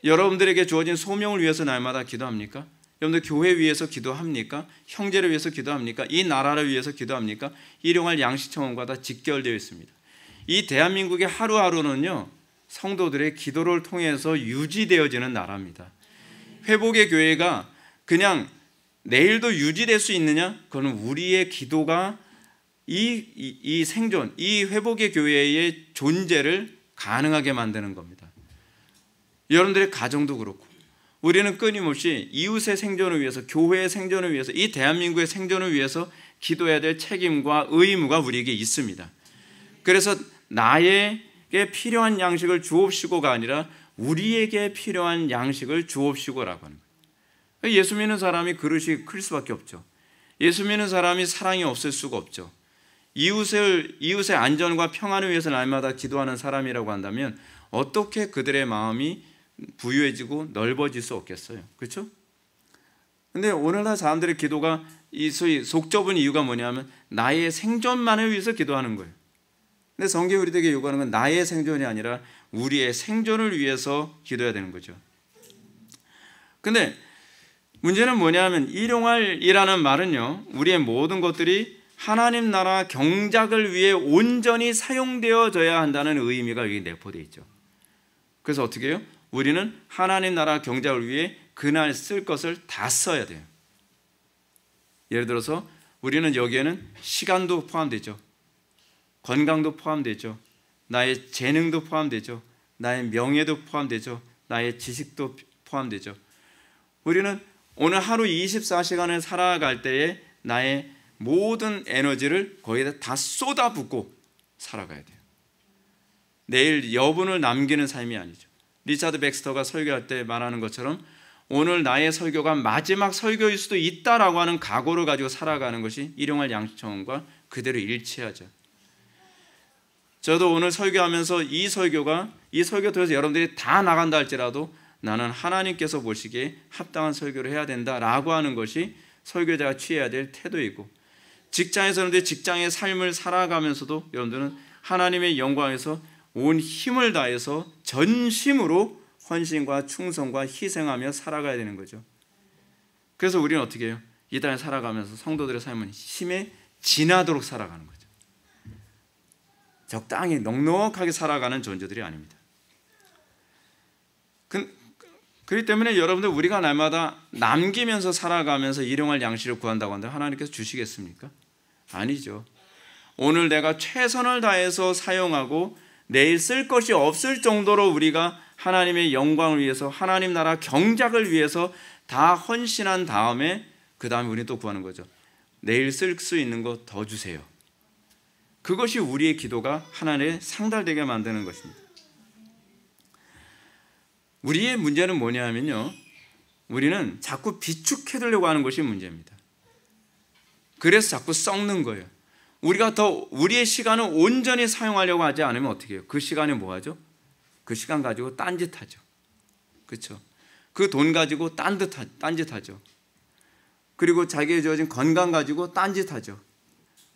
여러분들에게 주어진 소명을 위해서 날마다 기도합니까? 여러분들 교회 위해서 기도합니까? 형제를 위해서 기도합니까? 이 나라를 위해서 기도합니까? 일용할 양식 청원과 다 직결되어 있습니다. 이 대한민국의 하루하루는요, 성도들의 기도를 통해서 유지되어지는 나라입니다. 회복의 교회가 그냥 내일도 유지될 수 있느냐? 그건 우리의 기도가 이 생존, 이 회복의 교회의 존재를 가능하게 만드는 겁니다. 여러분들의 가정도 그렇고 우리는 끊임없이 이웃의 생존을 위해서, 교회의 생존을 위해서, 이 대한민국의 생존을 위해서 기도해야 될 책임과 의무가 우리에게 있습니다. 그래서 나에게 필요한 양식을 주옵시고가 아니라 우리에게 필요한 양식을 주옵시고라고 하는 거예요. 예수 믿는 사람이 그릇이 클 수밖에 없죠. 예수 믿는 사람이 사랑이 없을 수가 없죠. 이웃의 안전과 평안을 위해서 날마다 기도하는 사람이라고 한다면 어떻게 그들의 마음이 부유해지고 넓어질 수 없겠어요. 그렇죠? 근데 오늘날 사람들의 기도가 이 소위 속 좁은 이유가 뭐냐면 나의 생존만을 위해서 기도하는 거예요. 근데 성경이 우리에게 요구하는 건 나의 생존이 아니라 우리의 생존을 위해서 기도해야 되는 거죠. 근데 문제는 뭐냐면 일용할이라는 말은요, 우리의 모든 것들이 하나님 나라 경작을 위해 온전히 사용되어져야 한다는 의미가 여기 내포되어 있죠. 그래서 어떻게 해요? 우리는 하나님 나라 경작을 위해 그날 쓸 것을 다 써야 돼요. 예를 들어서 우리는 여기에는 시간도 포함되죠. 건강도 포함되죠. 나의 재능도 포함되죠. 나의 명예도 포함되죠. 나의 지식도 포함되죠. 우리는 오늘 하루 24시간을 살아갈 때에 나의 모든 에너지를 거기다 다 쏟아붓고 살아가야 돼요. 내일 여분을 남기는 삶이 아니죠. 리차드 백스터가 설교할 때 말하는 것처럼 오늘 나의 설교가 마지막 설교일 수도 있다라고 하는 각오를 가지고 살아가는 것이 일용할 양식청원과 그대로 일치하죠. 저도 오늘 설교하면서 이 설교 통해서 여러분들이 다 나간다 할지라도 나는 하나님께서 보시기에 합당한 설교를 해야 된다라고 하는 것이 설교자가 취해야 될 태도이고, 직장에서는 직장의 삶을 살아가면서도 여러분들은 하나님의 영광에서 온 힘을 다해서 전심으로 헌신과 충성과 희생하며 살아가야 되는 거죠. 그래서 우리는 어떻게 해요? 이 땅에 살아가면서 성도들의 삶은 힘에 지나도록 살아가는 거죠. 적당히 넉넉하게 살아가는 존재들이 아닙니다. 그렇기 때문에 여러분들 우리가 날마다 남기면서 살아가면서 일용할 양식을 구한다고 한다면 하나님께서 주시겠습니까? 아니죠. 오늘 내가 최선을 다해서 사용하고 내일 쓸 것이 없을 정도로 우리가 하나님의 영광을 위해서, 하나님 나라 경작을 위해서 다 헌신한 다음에 그 다음에 우리는 또 구하는 거죠. 내일 쓸 수 있는 거 더 주세요. 그것이 우리의 기도가 하나님에 상달되게 만드는 것입니다. 우리의 문제는 뭐냐면요, 우리는 자꾸 비축해두려고 하는 것이 문제입니다. 그래서 자꾸 썩는 거예요. 우리가 더 우리의 시간을 온전히 사용하려고 하지 않으면 어떻게 해요? 그 시간에 뭐 하죠? 그 시간 가지고 딴짓하죠. 그렇죠? 그 돈 가지고 딴짓하죠. 그리고 자기에게 주어진 건강 가지고 딴짓하죠.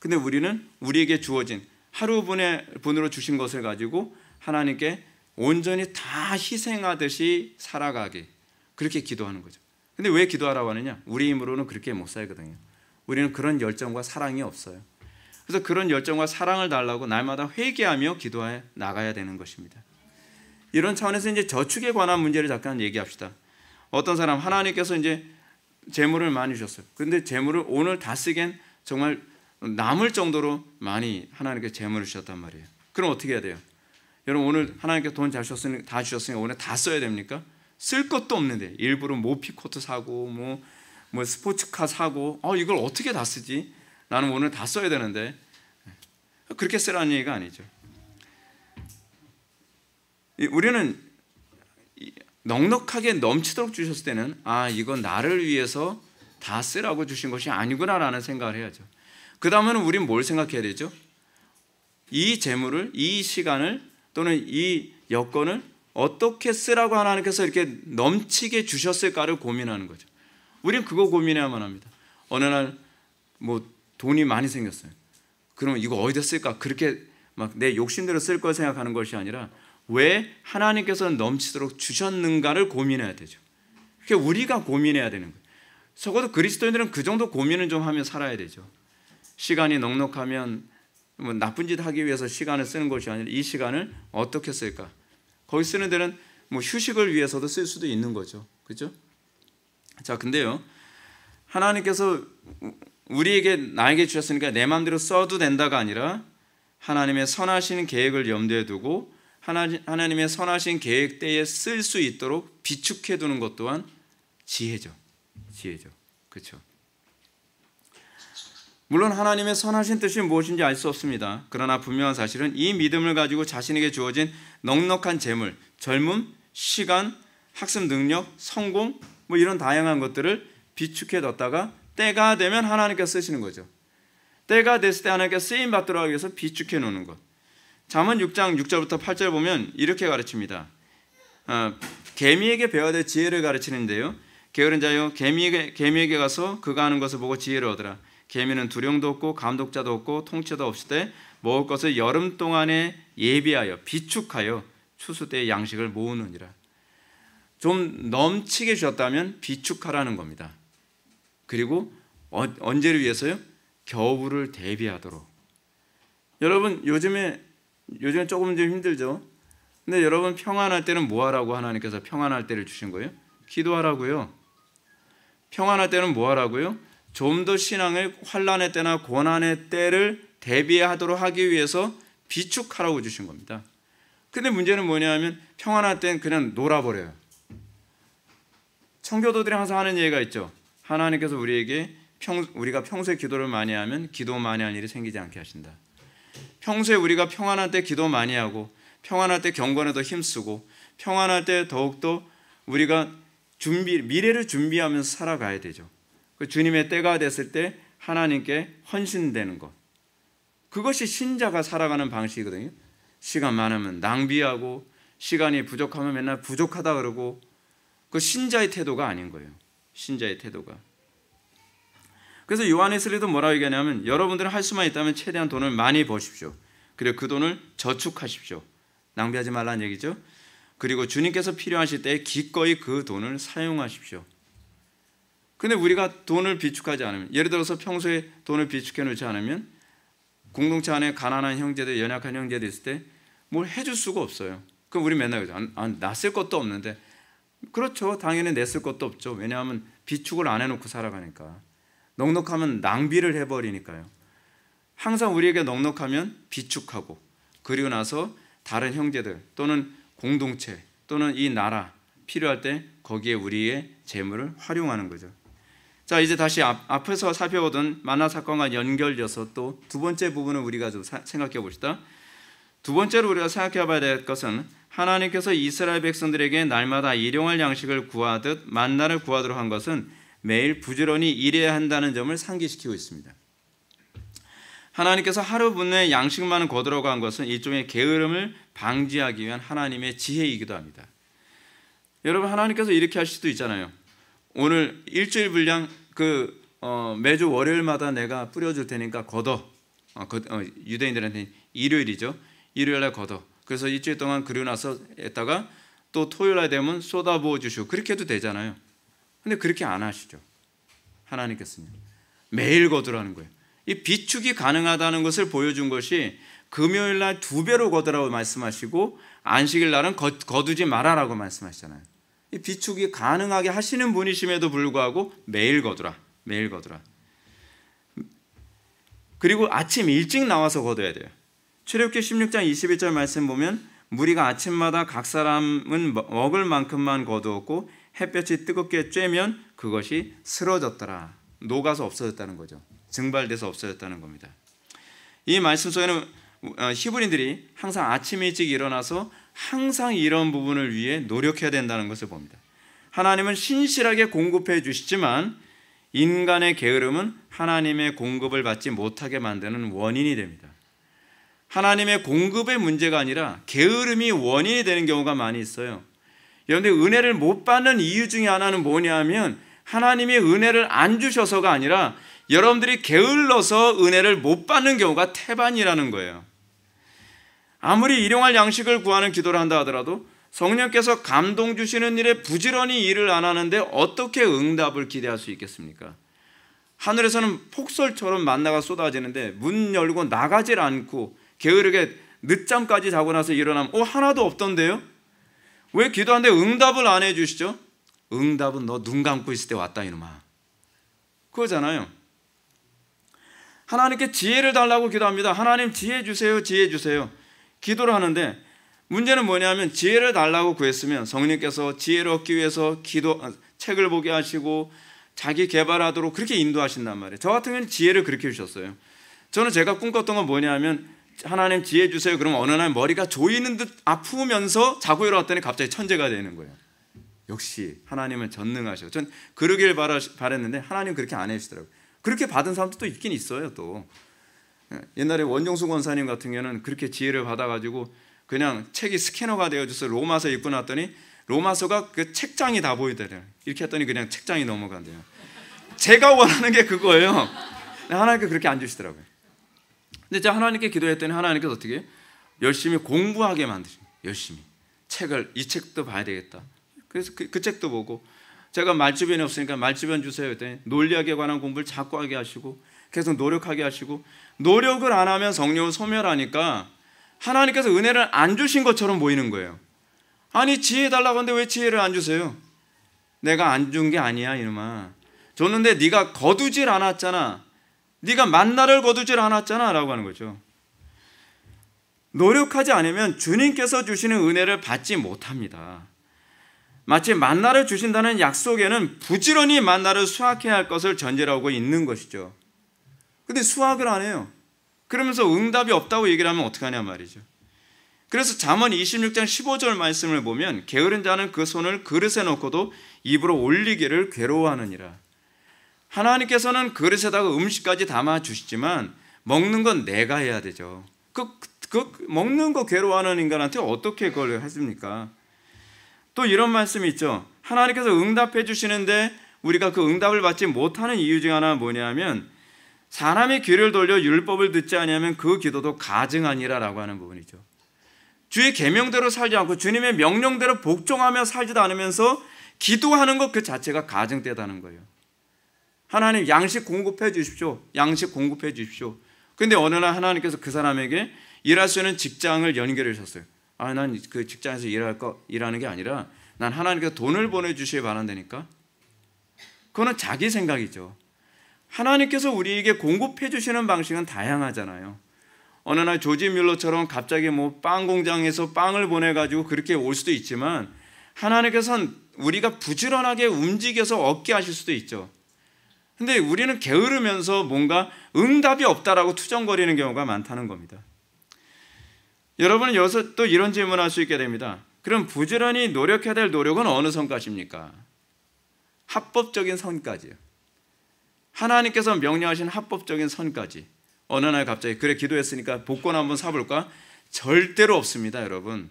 근데 우리는 우리에게 주어진 하루분으로 주신 것을 가지고 하나님께 온전히 다 희생하듯이 살아가게, 그렇게 기도하는 거죠. 근데 왜 기도하라고 하느냐? 우리 힘으로는 그렇게 못 살거든요. 우리는 그런 열정과 사랑이 없어요. 그래서 그런 열정과 사랑을 달라고 날마다 회개하며 기도해 나가야 되는 것입니다. 이런 차원에서 이제 저축에 관한 문제를 잠깐 얘기합시다. 어떤 사람, 하나님께서 이제 재물을 많이 주셨어요. 그런데 재물을 오늘 다 쓰기엔 정말 남을 정도로 많이 하나님께 재물을 주셨단 말이에요. 그럼 어떻게 해야 돼요? 여러분, 오늘 하나님께 돈 다 주셨으니까 오늘 다 써야 됩니까? 쓸 것도 없는데 일부러 모피코트 사고 뭐 스포츠카 사고, 이걸 어떻게 다 쓰지? 나는 오늘 다 써야 되는데. 그렇게 쓰라는 얘기가 아니죠. 우리는 넉넉하게 넘치도록 주셨을 때는 이건 나를 위해서 다 쓰라고 주신 것이 아니구나라는 생각을 해야죠. 그 다음에는 우리는 뭘 생각해야 되죠? 이 재물을, 이 시간을 또는 이 여건을 어떻게 쓰라고 하나님께서 이렇게 넘치게 주셨을까를 고민하는 거죠. 우리는 그거 고민해야만 합니다. 어느 날 뭐 돈이 많이 생겼어요. 그러면 이거 어디다 쓸까? 그렇게 막 내 욕심대로 쓸 걸 생각하는 것이 아니라 왜 하나님께서 넘치도록 주셨는가를 고민해야 되죠. 그게 우리가 고민해야 되는 거예요. 적어도 그리스도인들은 그 정도 고민은 좀 하며 살아야 되죠. 시간이 넉넉하면 뭐 나쁜 짓 하기 위해서 시간을 쓰는 것이 아니라 이 시간을 어떻게 쓸까? 거기 쓰는 데는 뭐 휴식을 위해서도 쓸 수도 있는 거죠. 그렇죠? 자, 근데요, 하나님께서 나에게 주셨으니까 내 마음대로 써도 된다가 아니라 하나님의 선하신 계획을 염두에 두고 하나님의 선하신 계획대에 쓸 수 있도록 비축해 두는 것 또한 지혜죠. 그렇죠? 물론 하나님의 선하신 뜻이 무엇인지 알 수 없습니다. 그러나 분명한 사실은 이 믿음을 가지고 자신에게 주어진 넉넉한 재물, 젊음, 시간, 학습 능력, 성공 이런 다양한 것들을 비축해 뒀다가 때가 되면 하나님께서 쓰시는 거죠. 때가 됐을 때 하나님께서 쓰임 받도록 하기 위해서 비축해 놓는 것. 잠언 6장 6절부터 8절 보면 이렇게 가르칩니다. 개미에게 배워야 될 지혜를 가르치는데요. 게으른 자여, 개미에게 가서 그가 하는 것을 보고 지혜를 얻으라. 개미는 두령도 없고 감독자도 없고 통치도 없을 때 먹을 것을 여름 동안에 예비하여 비축하여 추수 때의 양식을 모으느니라. 좀 넘치게 주셨다면 비축하라는 겁니다. 그리고 언제를 위해서요? 겨울을 대비하도록. 여러분 요즘에 조금 좀 힘들죠. 근데 여러분 평안할 때는 뭐 하라고 하나님께서 평안할 때를 주신 거예요? 기도하라고요. 평안할 때는 뭐 하라고요? 좀 더 신앙을 환난의 때나 고난의 때를 대비하도록 하기 위해서 비축하라고 주신 겁니다. 근데 문제는 뭐냐면 평안할 때는 그냥 놀아버려요. 청교도들이 항상 하는 얘기가 있죠. 하나님께서 우리에게 우리가 평소에 기도를 많이 하면 기도 많이 할 일이 생기지 않게 하신다. 평소에 우리가 평안할 때 기도 많이 하고 평안할 때 경건에 더 힘쓰고 평안할 때 더욱더 우리가 미래를 준비하면서 살아가야 되죠. 그 주님의 때가 됐을 때 하나님께 헌신되는 것. 그것이 신자가 살아가는 방식이거든요. 시간 많으면 낭비하고 시간이 부족하면 맨날 부족하다 그러고 그 신자의 태도가 아닌 거예요. 신자의 태도가. 그래서 요한에스리도 뭐라고 얘기하냐면 여러분들은 할 수만 있다면 최대한 돈을 많이 버십시오. 그리고 그 돈을 저축하십시오. 낭비하지 말라는 얘기죠. 그리고 주님께서 필요하실 때 기꺼이 그 돈을 사용하십시오. 근데 우리가 돈을 비축하지 않으면, 예를 들어서 평소에 돈을 비축해 놓지 않으면 공동체 안에 가난한 형제들, 연약한 형제들 있을 때 뭘 해줄 수가 없어요. 그럼 우리 맨날 그러죠. 나 쓸 것도 없는데. 그렇죠. 당연히 내 쓸 것도 없죠. 왜냐하면 비축을 안 해놓고 살아가니까. 넉넉하면 낭비를 해버리니까요. 항상 우리에게 넉넉하면 비축하고 그리고 나서 다른 형제들 또는 공동체 또는 이 나라 필요할 때 거기에 우리의 재물을 활용하는 거죠. 자, 이제 다시 앞에서 살펴보던 만나 사건과 연결돼서 또 두 번째 부분을 우리가 좀 생각해 봅시다. 두 번째로 우리가 생각해 봐야 될 것은 하나님께서 이스라엘 백성들에게 날마다 일용할 양식을 구하듯 만나를 구하도록 한 것은 매일 부지런히 일해야 한다는 점을 상기시키고 있습니다. 하나님께서 하루 분내 양식만을 거두라고 한 것은 일종의 게으름을 방지하기 위한 하나님의 지혜이기도 합니다. 여러분 하나님께서 이렇게 할 수도 있잖아요. 오늘 일주일 분량 매주 월요일마다 내가 뿌려줄 테니까 걷어. 유대인들한테 일요일이죠. 일요일날 걷어. 그래서 일주일 동안 그리고 나서 했다가 또 토요일날 되면 쏟아부어 주시고 그렇게 해도 되잖아요. 근데 그렇게 안 하시죠. 하나님께서는 매일 거두라는 거예요. 이 비축이 가능하다는 것을 보여준 것이 금요일날 2배로 거두라고 말씀하시고 안식일 날은 거두지 말아라고 말씀하시잖아요. 이 비축이 가능하게 하시는 분이심에도 불구하고 매일 거두라. 매일 거두라. 그리고 아침 일찍 나와서 거둬야 돼요. 출애굽기 16장 21절 말씀 보면 무리가 아침마다 각 사람은 먹을 만큼만 거두었고 햇볕이 뜨겁게 쬐면 그것이 쓰러졌더라. 녹아서 없어졌다는 거죠. 증발돼서 없어졌다는 겁니다. 이 말씀 속에는 히브리인들이 항상 아침 일찍 일어나서 항상 이런 부분을 위해 노력해야 된다는 것을 봅니다. 하나님은 신실하게 공급해 주시지만 인간의 게으름은 하나님의 공급을 받지 못하게 만드는 원인이 됩니다. 하나님의 공급의 문제가 아니라 게으름이 원인이 되는 경우가 많이 있어요. 그런데 은혜를 못 받는 이유 중에 하나는 뭐냐면 하나님이 은혜를 안 주셔서가 아니라 여러분들이 게을러서 은혜를 못 받는 경우가 태반이라는 거예요. 아무리 일용할 양식을 구하는 기도를 한다 하더라도 성령께서 감동 주시는 일에 부지런히 일을 안 하는데 어떻게 응답을 기대할 수 있겠습니까? 하늘에서는 폭설처럼 만나가 쏟아지는데 문 열고 나가질 않고 게으르게 늦잠까지 자고 나서 일어나면 하나도 없던데요? 왜 기도하는데 응답을 안 해주시죠? 응답은 너 눈 감고 있을 때 왔다 이놈아. 그거잖아요. 하나님께 지혜를 달라고 기도합니다. 하나님 지혜 주세요, 지혜 주세요. 기도를 하는데 문제는 뭐냐면 지혜를 달라고 구했으면 성령께서 지혜를 얻기 위해서 책을 보게 하시고 자기 개발하도록 그렇게 인도하신단 말이에요. 저 같은 경우는 지혜를 그렇게 주셨어요. 저는 제가 꿈꿨던 건 뭐냐면 하나님 지혜 주세요. 그러면 어느 날 머리가 조이는 듯 아프면서 자고 일어났더니 갑자기 천재가 되는 거예요. 역시 하나님은 전능하셔. 전 그러길 바랬는데 하나님 그렇게 안 해주시더라고요. 그렇게 받은 사람도 또 있긴 있어요. 또 옛날에 원종수 권사님 같은 경우는 그렇게 지혜를 받아가지고 그냥 책이 스캐너가 되어져서 로마서 읽고 났더니 로마서가 그 책장이 다 보이더래요. 이렇게 했더니 그냥 책장이 넘어간대요. 제가 원하는 게 그거예요. 하나님께 그렇게 안 주시더라고요. 근데 제가 하나님께 기도했더니 하나님께서 어떻게 열심히 공부하게 만드신 거예요. 열심히 이 책도 봐야 되겠다. 그래서 그 책도 보고 제가 말주변이 없으니까 말주변 주세요 했더니 논리학에 관한 공부를 자꾸 하게 하시고 계속 노력하게 하시고 노력을 안 하면 성령을 소멸하니까 하나님께서 은혜를 안 주신 것처럼 보이는 거예요. 아니 지혜 달라고 하는데 왜 지혜를 안 주세요? 내가 안 준 게 아니야 이놈아. 줬는데 네가 거두질 않았잖아. 네가 만나를 거두질 않았잖아 라고 하는 거죠. 노력하지 않으면 주님께서 주시는 은혜를 받지 못합니다. 마치 만나를 주신다는 약속에는 부지런히 만나를 수확해야 할 것을 전제로 하고 있는 것이죠. 근데 수확을 안 해요. 그러면서 응답이 없다고 얘기를 하면 어떡하냐 말이죠. 그래서 잠언 26장 15절 말씀을 보면 게으른 자는 그 손을 그릇에 넣고도 입으로 올리기를 괴로워하느니라. 하나님께서는 그릇에다가 음식까지 담아 주시지만 먹는 건 내가 해야 되죠. 먹는 거 괴로워하는 인간한테 어떻게 그걸 했습니까? 또 이런 말씀이 있죠. 하나님께서 응답해 주시는데 우리가 그 응답을 받지 못하는 이유 중 하나는 뭐냐면 사람의 귀를 돌려 율법을 듣지 아니하면 그 기도도 가증하니라라고 하는 부분이죠. 주의 계명대로 살지 않고 주님의 명령대로 복종하며 살지도 않으면서 기도하는 것 그 자체가 가증되다는 거예요. 하나님 양식 공급해 주십시오. 양식 공급해 주십시오. 그런데 어느 날 하나님께서 그 사람에게 일할 수 있는 직장을 연결해 주셨어요. 난 그 직장에서 일하는 게 아니라 난 하나님께서 돈을 보내주시길 바란다니까. 그거는 자기 생각이죠. 하나님께서 우리에게 공급해 주시는 방식은 다양하잖아요. 어느 날 조지 뮬러처럼 갑자기 빵 공장에서 빵을 보내가지고 그렇게 올 수도 있지만 하나님께서는 우리가 부지런하게 움직여서 얻게 하실 수도 있죠. 근데 우리는 게으르면서 뭔가 응답이 없다라고 투정거리는 경우가 많다는 겁니다. 여러분은 여기서 또 이런 질문을 할 수 있게 됩니다. 그럼 부지런히 노력해야 될 노력은 어느 선까지입니까? 합법적인 선까지요. 하나님께서 명령하신 합법적인 선까지. 어느 날 갑자기 그래 기도했으니까 복권 한번 사볼까? 절대로 없습니다, 여러분.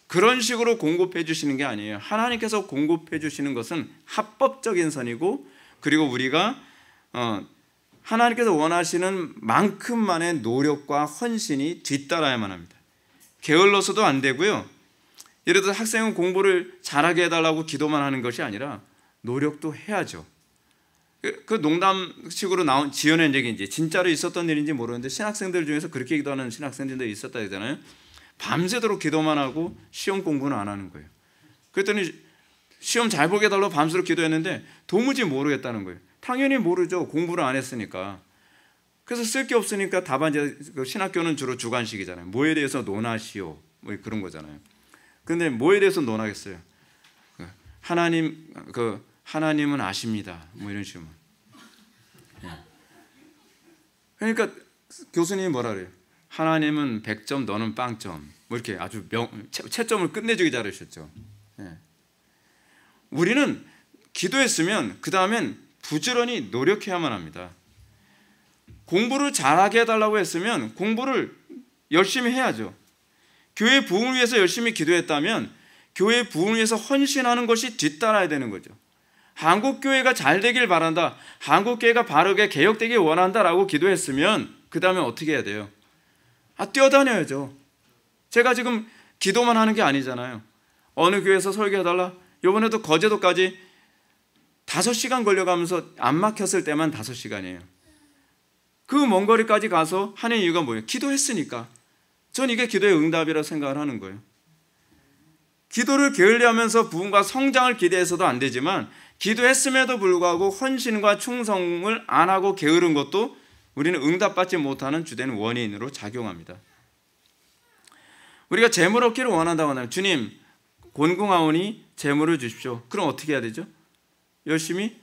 그런 식으로 공급해 주시는 게 아니에요. 하나님께서 공급해 주시는 것은 합법적인 선이고 그리고 우리가 하나님께서 원하시는 만큼만의 노력과 헌신이 뒤따라야만 합니다. 게을러서도 안 되고요. 예를 들어서 학생은 공부를 잘하게 해달라고 기도만 하는 것이 아니라 노력도 해야죠. 그 농담식으로 지어낸 얘기인지 진짜로 있었던 일인지 모르는데 신학생들 중에서 그렇게 기도하는 신학생들도 있었다 하잖아요. 밤새도록 기도만 하고 시험 공부는 안 하는 거예요. 그랬더니 시험 잘 보게 해달라고 밤새도록 기도했는데 도무지 모르겠다는 거예요. 당연히 모르죠. 공부를 안 했으니까. 그래서 쓸 게 없으니까 답안지, 신학교는 주로 주관식이잖아요. 뭐에 대해서 논하시오 그런 거잖아요. 근데 뭐에 대해서 논하겠어요? 하나님은 아십니다. 이런 식으로. 그러니까 교수님이 뭐라 그래요? 하나님은 100점, 너는 빵점. 이렇게 아주 채점을 끝내주기 잘하셨죠. 우리는 기도했으면 그 다음엔 부지런히 노력해야만 합니다. 공부를 잘하게 해달라고 했으면 공부를 열심히 해야죠. 교회 부흥을 위해서 열심히 기도했다면 교회 부흥을 위해서 헌신하는 것이 뒤따라야 되는 거죠. 한국교회가 잘 되길 바란다, 한국교회가 바르게 개혁되길 원한다라고 기도했으면 그 다음에 어떻게 해야 돼요? 뛰어다녀야죠. 제가 지금 기도만 하는 게 아니잖아요. 어느 교회에서 설교해달라? 이번에도 거제도까지 5시간 걸려가면서 안 막혔을 때만 5시간이에요. 그 먼 거리까지 가서 하는 이유가 뭐예요? 기도했으니까. 전 이게 기도의 응답이라고 생각을 하는 거예요. 기도를 게을리하면서 부흥과 성장을 기대해서도 안 되지만 기도했음에도 불구하고 헌신과 충성을 안 하고 게으른 것도 우리는 응답받지 못하는 주된 원인으로 작용합니다. 우리가 재물 얻기를 원한다고 하면 주님 곤궁하오니 재물을 주십시오. 그럼 어떻게 해야 되죠? 열심히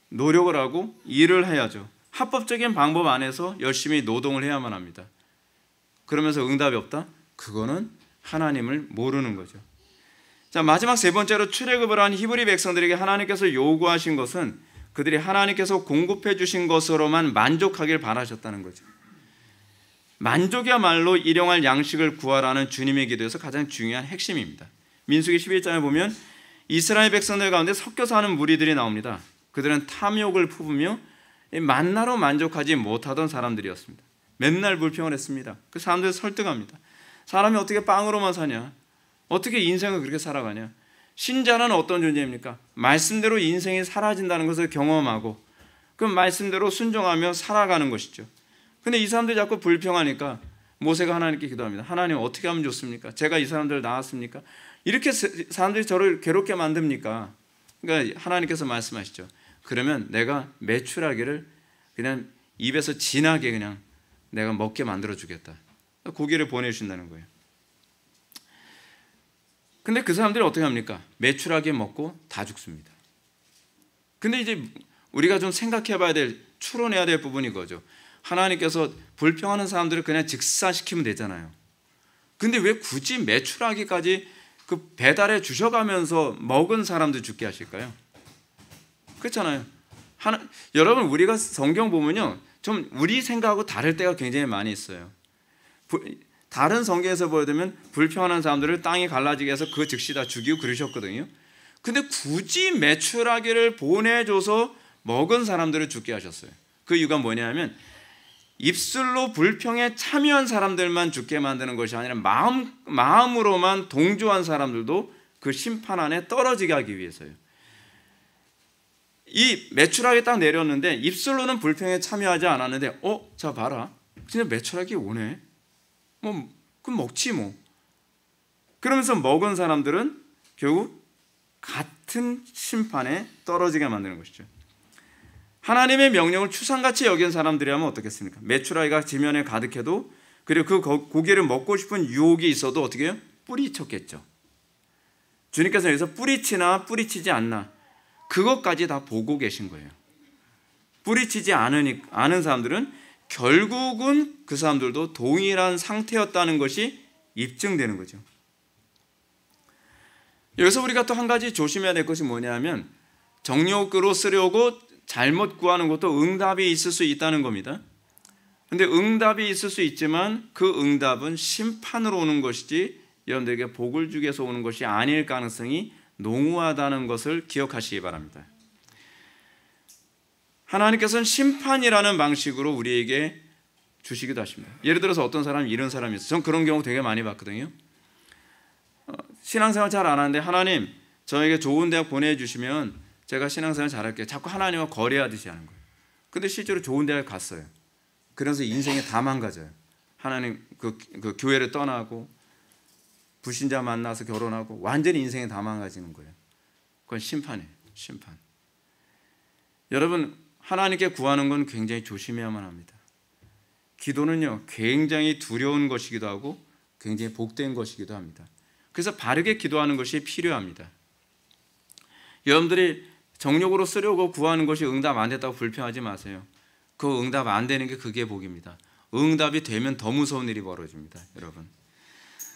노력을 하고 일을 해야죠. 합법적인 방법 안에서 열심히 노동을 해야만 합니다. 그러면서 응답이 없다? 그거는 하나님을 모르는 거죠. 자, 마지막 세 번째로 출애굽을 한 히브리 백성들에게 하나님께서 요구하신 것은 그들이 하나님께서 공급해 주신 것으로만 만족하길 바라셨다는 거죠. 만족이야말로 일용할 양식을 구하라는 주님의 기도에서 가장 중요한 핵심입니다. 민수기 11장에 보면 이스라엘 백성들 가운데 섞여 사는 무리들이 나옵니다. 그들은 탐욕을 품으며 만나로 만족하지 못하던 사람들이었습니다. 맨날 불평을 했습니다. 그 사람들 설득합니다. 사람이 어떻게 빵으로만 사냐? 어떻게 인생을 그렇게 살아가냐? 신자는 어떤 존재입니까? 말씀대로 인생이 사라진다는 것을 경험하고 그 말씀대로 순종하며 살아가는 것이죠. 근데 이 사람들이 자꾸 불평하니까 모세가 하나님께 기도합니다. 하나님 어떻게 하면 좋습니까? 제가 이 사람들 낳았습니까? 이렇게 사람들이 저를 괴롭게 만듭니까? 그러니까 하나님께서 말씀하시죠. 그러면 내가 메추라기를 그냥 입에서 진하게 그냥 내가 먹게 만들어 주겠다. 고기를 보내주신다는 거예요. 근데 그 사람들이 어떻게 합니까? 메추라기 먹고 다 죽습니다. 근데 이제 우리가 좀 생각해 봐야 될, 추론해야 될 부분이 그거죠. 하나님께서 불평하는 사람들을 그냥 직사시키면 되잖아요. 근데 왜 굳이 메추라기까지 그 배달해 주셔가면서 먹은 사람들 죽게 하실까요? 그렇잖아요. 여러분 우리가 성경 보면요, 좀 우리 생각하고 다를 때가 굉장히 많이 있어요. 다른 성경에서 보여드리면 불평하는 사람들을 땅이 갈라지게 해서 그 즉시 다 죽이고 그러셨거든요. 근데 굳이 메추라기를 보내줘서 먹은 사람들을 죽게 하셨어요. 그 이유가 뭐냐면 입술로 불평에 참여한 사람들만 죽게 만드는 것이 아니라 마음으로만 동조한 사람들도 그 심판 안에 떨어지게 하기 위해서요. 이 메추라기 딱 내렸는데 입술로는 불평에 참여하지 않았는데 자 봐라, 진짜 메추라기 오네. 그럼 먹지 뭐. 그러면서 먹은 사람들은 결국 같은 심판에 떨어지게 만드는 것이죠. 하나님의 명령을 추상같이 여긴 사람들이라면 어떻겠습니까? 메추라기가 지면에 가득해도 그리고 그 고기를 먹고 싶은 유혹이 있어도 어떻게 해요? 뿌리쳤겠죠. 주님께서 여기서 뿌리치나 뿌리치지 않나 그것까지 다 보고 계신 거예요. 뿌리치지 않은 사람들은 결국은 그 사람들도 동일한 상태였다는 것이 입증되는 거죠. 여기서 우리가 또 한 가지 조심해야 될 것이 뭐냐면 정욕으로 쓰려고 잘못 구하는 것도 응답이 있을 수 있다는 겁니다. 그런데 응답이 있을 수 있지만 그 응답은 심판으로 오는 것이지 여러분들에게 복을 주기 위해서 오는 것이 아닐 가능성이 농후하다는 것을 기억하시기 바랍니다. 하나님께서는 심판이라는 방식으로 우리에게 주시기도 하십니다. 예를 들어서 어떤 사람이 이런 사람이 있어요. 전 그런 경우 되게 많이 봤거든요. 신앙생활 잘 안 하는데 하나님 저에게 좋은 대학 보내주시면 제가 신앙생활 잘할게요. 자꾸 하나님과 거래하듯이 하는 거예요. 근데 실제로 좋은 대학에 갔어요. 그래서 인생이 다 망가져요. 하나님 그 교회를 떠나고 불신자 만나서 결혼하고 완전히 인생이 다 망가지는 거예요. 그건 심판이에요. 심판. 여러분 하나님께 구하는 건 굉장히 조심해야만 합니다. 기도는요 굉장히 두려운 것이기도 하고 굉장히 복된 것이기도 합니다. 그래서 바르게 기도하는 것이 필요합니다. 여러분들이 정욕으로 쓰려고 구하는 것이 응답 안 됐다고 불평하지 마세요. 그 응답 안 되는 게 그게 복입니다. 응답이 되면 더 무서운 일이 벌어집니다. 여러분.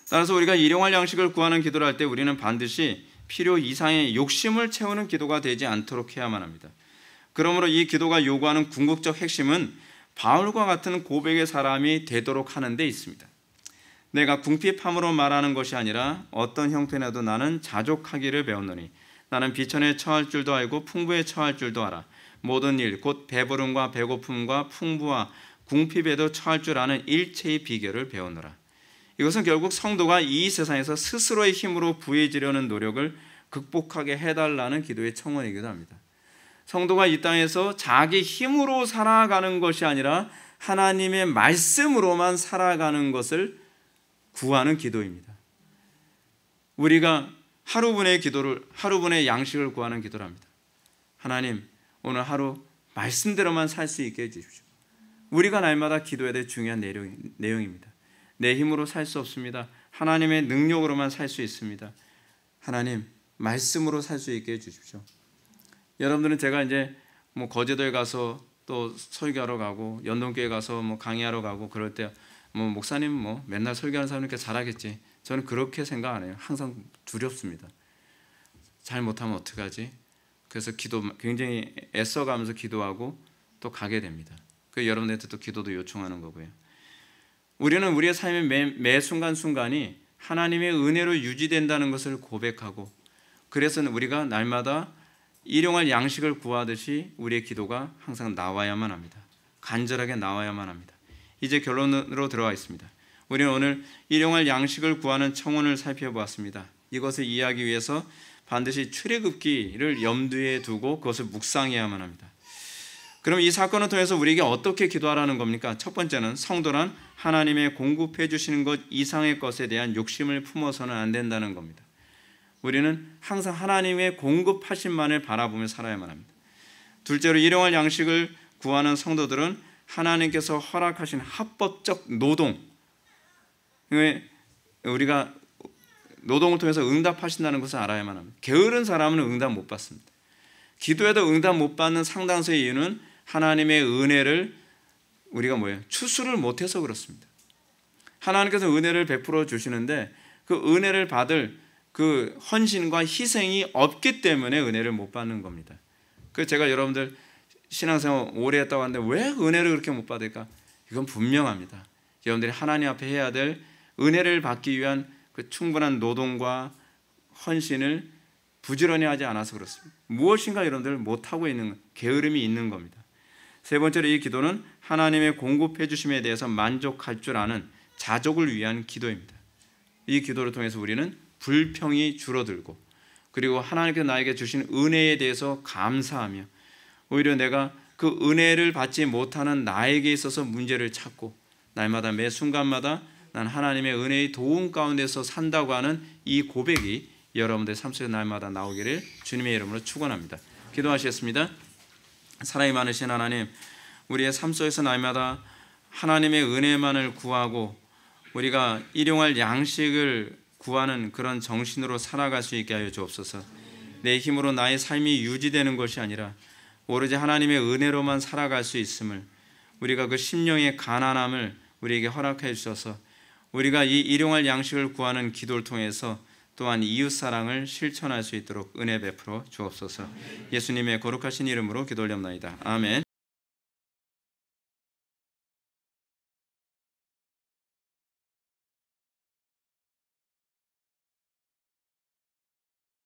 따라서 우리가 일용할 양식을 구하는 기도를 할 때 우리는 반드시 필요 이상의 욕심을 채우는 기도가 되지 않도록 해야만 합니다. 그러므로 이 기도가 요구하는 궁극적 핵심은 바울과 같은 고백의 사람이 되도록 하는 데 있습니다. 내가 궁핍함으로 말하는 것이 아니라 어떤 형편에도 나는 자족하기를 배웠노니 나는 비천에 처할 줄도 알고 풍부에 처할 줄도 알아. 모든 일 곧 배부름과 배고픔과 풍부와 궁핍에도 처할 줄 아는 일체의 비결을 배우노라. 이것은 결국 성도가 이 세상에서 스스로의 힘으로 부해지려는 노력을 극복하게 해달라는 기도의 청원이기도 합니다. 성도가 이 땅에서 자기 힘으로 살아가는 것이 아니라 하나님의 말씀으로만 살아가는 것을 구하는 기도입니다. 우리가 하루분의 기도를, 하루분의 양식을 구하는 기도를 합니다. 하나님, 오늘 하루 말씀대로만 살 수 있게 해주십시오. 우리가 날마다 기도해야 될 중요한 내용입니다. 내 힘으로 살 수 없습니다. 하나님의 능력으로만 살 수 있습니다. 하나님, 말씀으로 살 수 있게 해주십시오. 여러분들은 제가 이제 뭐 거제도에 가서 또 설교하러 가고 연동교회 가서 뭐 강의하러 가고 그럴 때 뭐 목사님 뭐 맨날 설교하는 사람이니까 잘하겠지. 저는 그렇게 생각 안 해요. 항상 두렵습니다. 잘 못하면 어떡하지? 그래서 기도 굉장히 애써가면서 기도하고 또 가게 됩니다. 그 여러분들한테 또 기도도 요청하는 거고요. 우리는 우리의 삶의 매 순간순간이 하나님의 은혜로 유지된다는 것을 고백하고, 그래서 우리가 날마다 일용할 양식을 구하듯이 우리의 기도가 항상 나와야만 합니다. 간절하게 나와야만 합니다. 이제 결론으로 들어가 있습니다. 우리는 오늘 일용할 양식을 구하는 청혼을 살펴보았습니다. 이것을 이해하기 위해서 반드시 출애굽기를 염두에 두고 그것을 묵상해야만 합니다. 그럼 이 사건을 통해서 우리에게 어떻게 기도하라는 겁니까? 첫 번째는 성도란 하나님의 공급해 주시는 것 이상의 것에 대한 욕심을 품어서는 안 된다는 겁니다. 우리는 항상 하나님의 공급하신만을 바라보며 살아야만 합니다. 둘째로 일용할 양식을 구하는 성도들은 하나님께서 허락하신 합법적 노동, 우리가 노동을 통해서 응답하신다는 것을 알아야만 합니다. 게으른 사람은 응답 못 받습니다. 기도해도 응답 못 받는 상당수의 이유는 하나님의 은혜를 우리가 추수를 못해서 그렇습니다. 하나님께서 은혜를 베풀어 주시는데 그 은혜를 받을 그 헌신과 희생이 없기 때문에 은혜를 못 받는 겁니다. 그 제가 여러분들 신앙생활 오래 했다고 하는데 왜 은혜를 그렇게 못 받을까? 이건 분명합니다. 여러분들이 하나님 앞에 해야 될 은혜를 받기 위한 그 충분한 노동과 헌신을 부지런히 하지 않아서 그렇습니다. 무엇인가 여러분들 못하고 있는 게으름이 있는 겁니다. 세 번째로 이 기도는 하나님의 공급해 주심에 대해서 만족할 줄 아는 자족을 위한 기도입니다. 이 기도를 통해서 우리는 불평이 줄어들고, 그리고 하나님께서 나에게 주신 은혜에 대해서 감사하며, 오히려 내가 그 은혜를 받지 못하는 나에게 있어서 문제를 찾고 날마다 매 순간마다 난 하나님의 은혜의 도움 가운데서 산다고 하는 이 고백이 여러분들의 삶 속에 날마다 나오기를 주님의 이름으로 축원합니다. 기도하시겠습니다. 사랑이 많으신 하나님, 우리의 삶 속에서 날마다 하나님의 은혜만을 구하고 우리가 일용할 양식을 구하는 그런 정신으로 살아갈 수 있게 하여 주옵소서. 내 힘으로 나의 삶이 유지되는 것이 아니라 오로지 하나님의 은혜로만 살아갈 수 있음을, 우리가 그 심령의 가난함을 우리에게 허락해 주셔서 우리가 이 일용할 양식을 구하는 기도를 통해서 또한 이웃사랑을 실천할 수 있도록 은혜 베풀어 주옵소서. 예수님의 거룩하신 이름으로 기도 올려옵나이다. 아멘.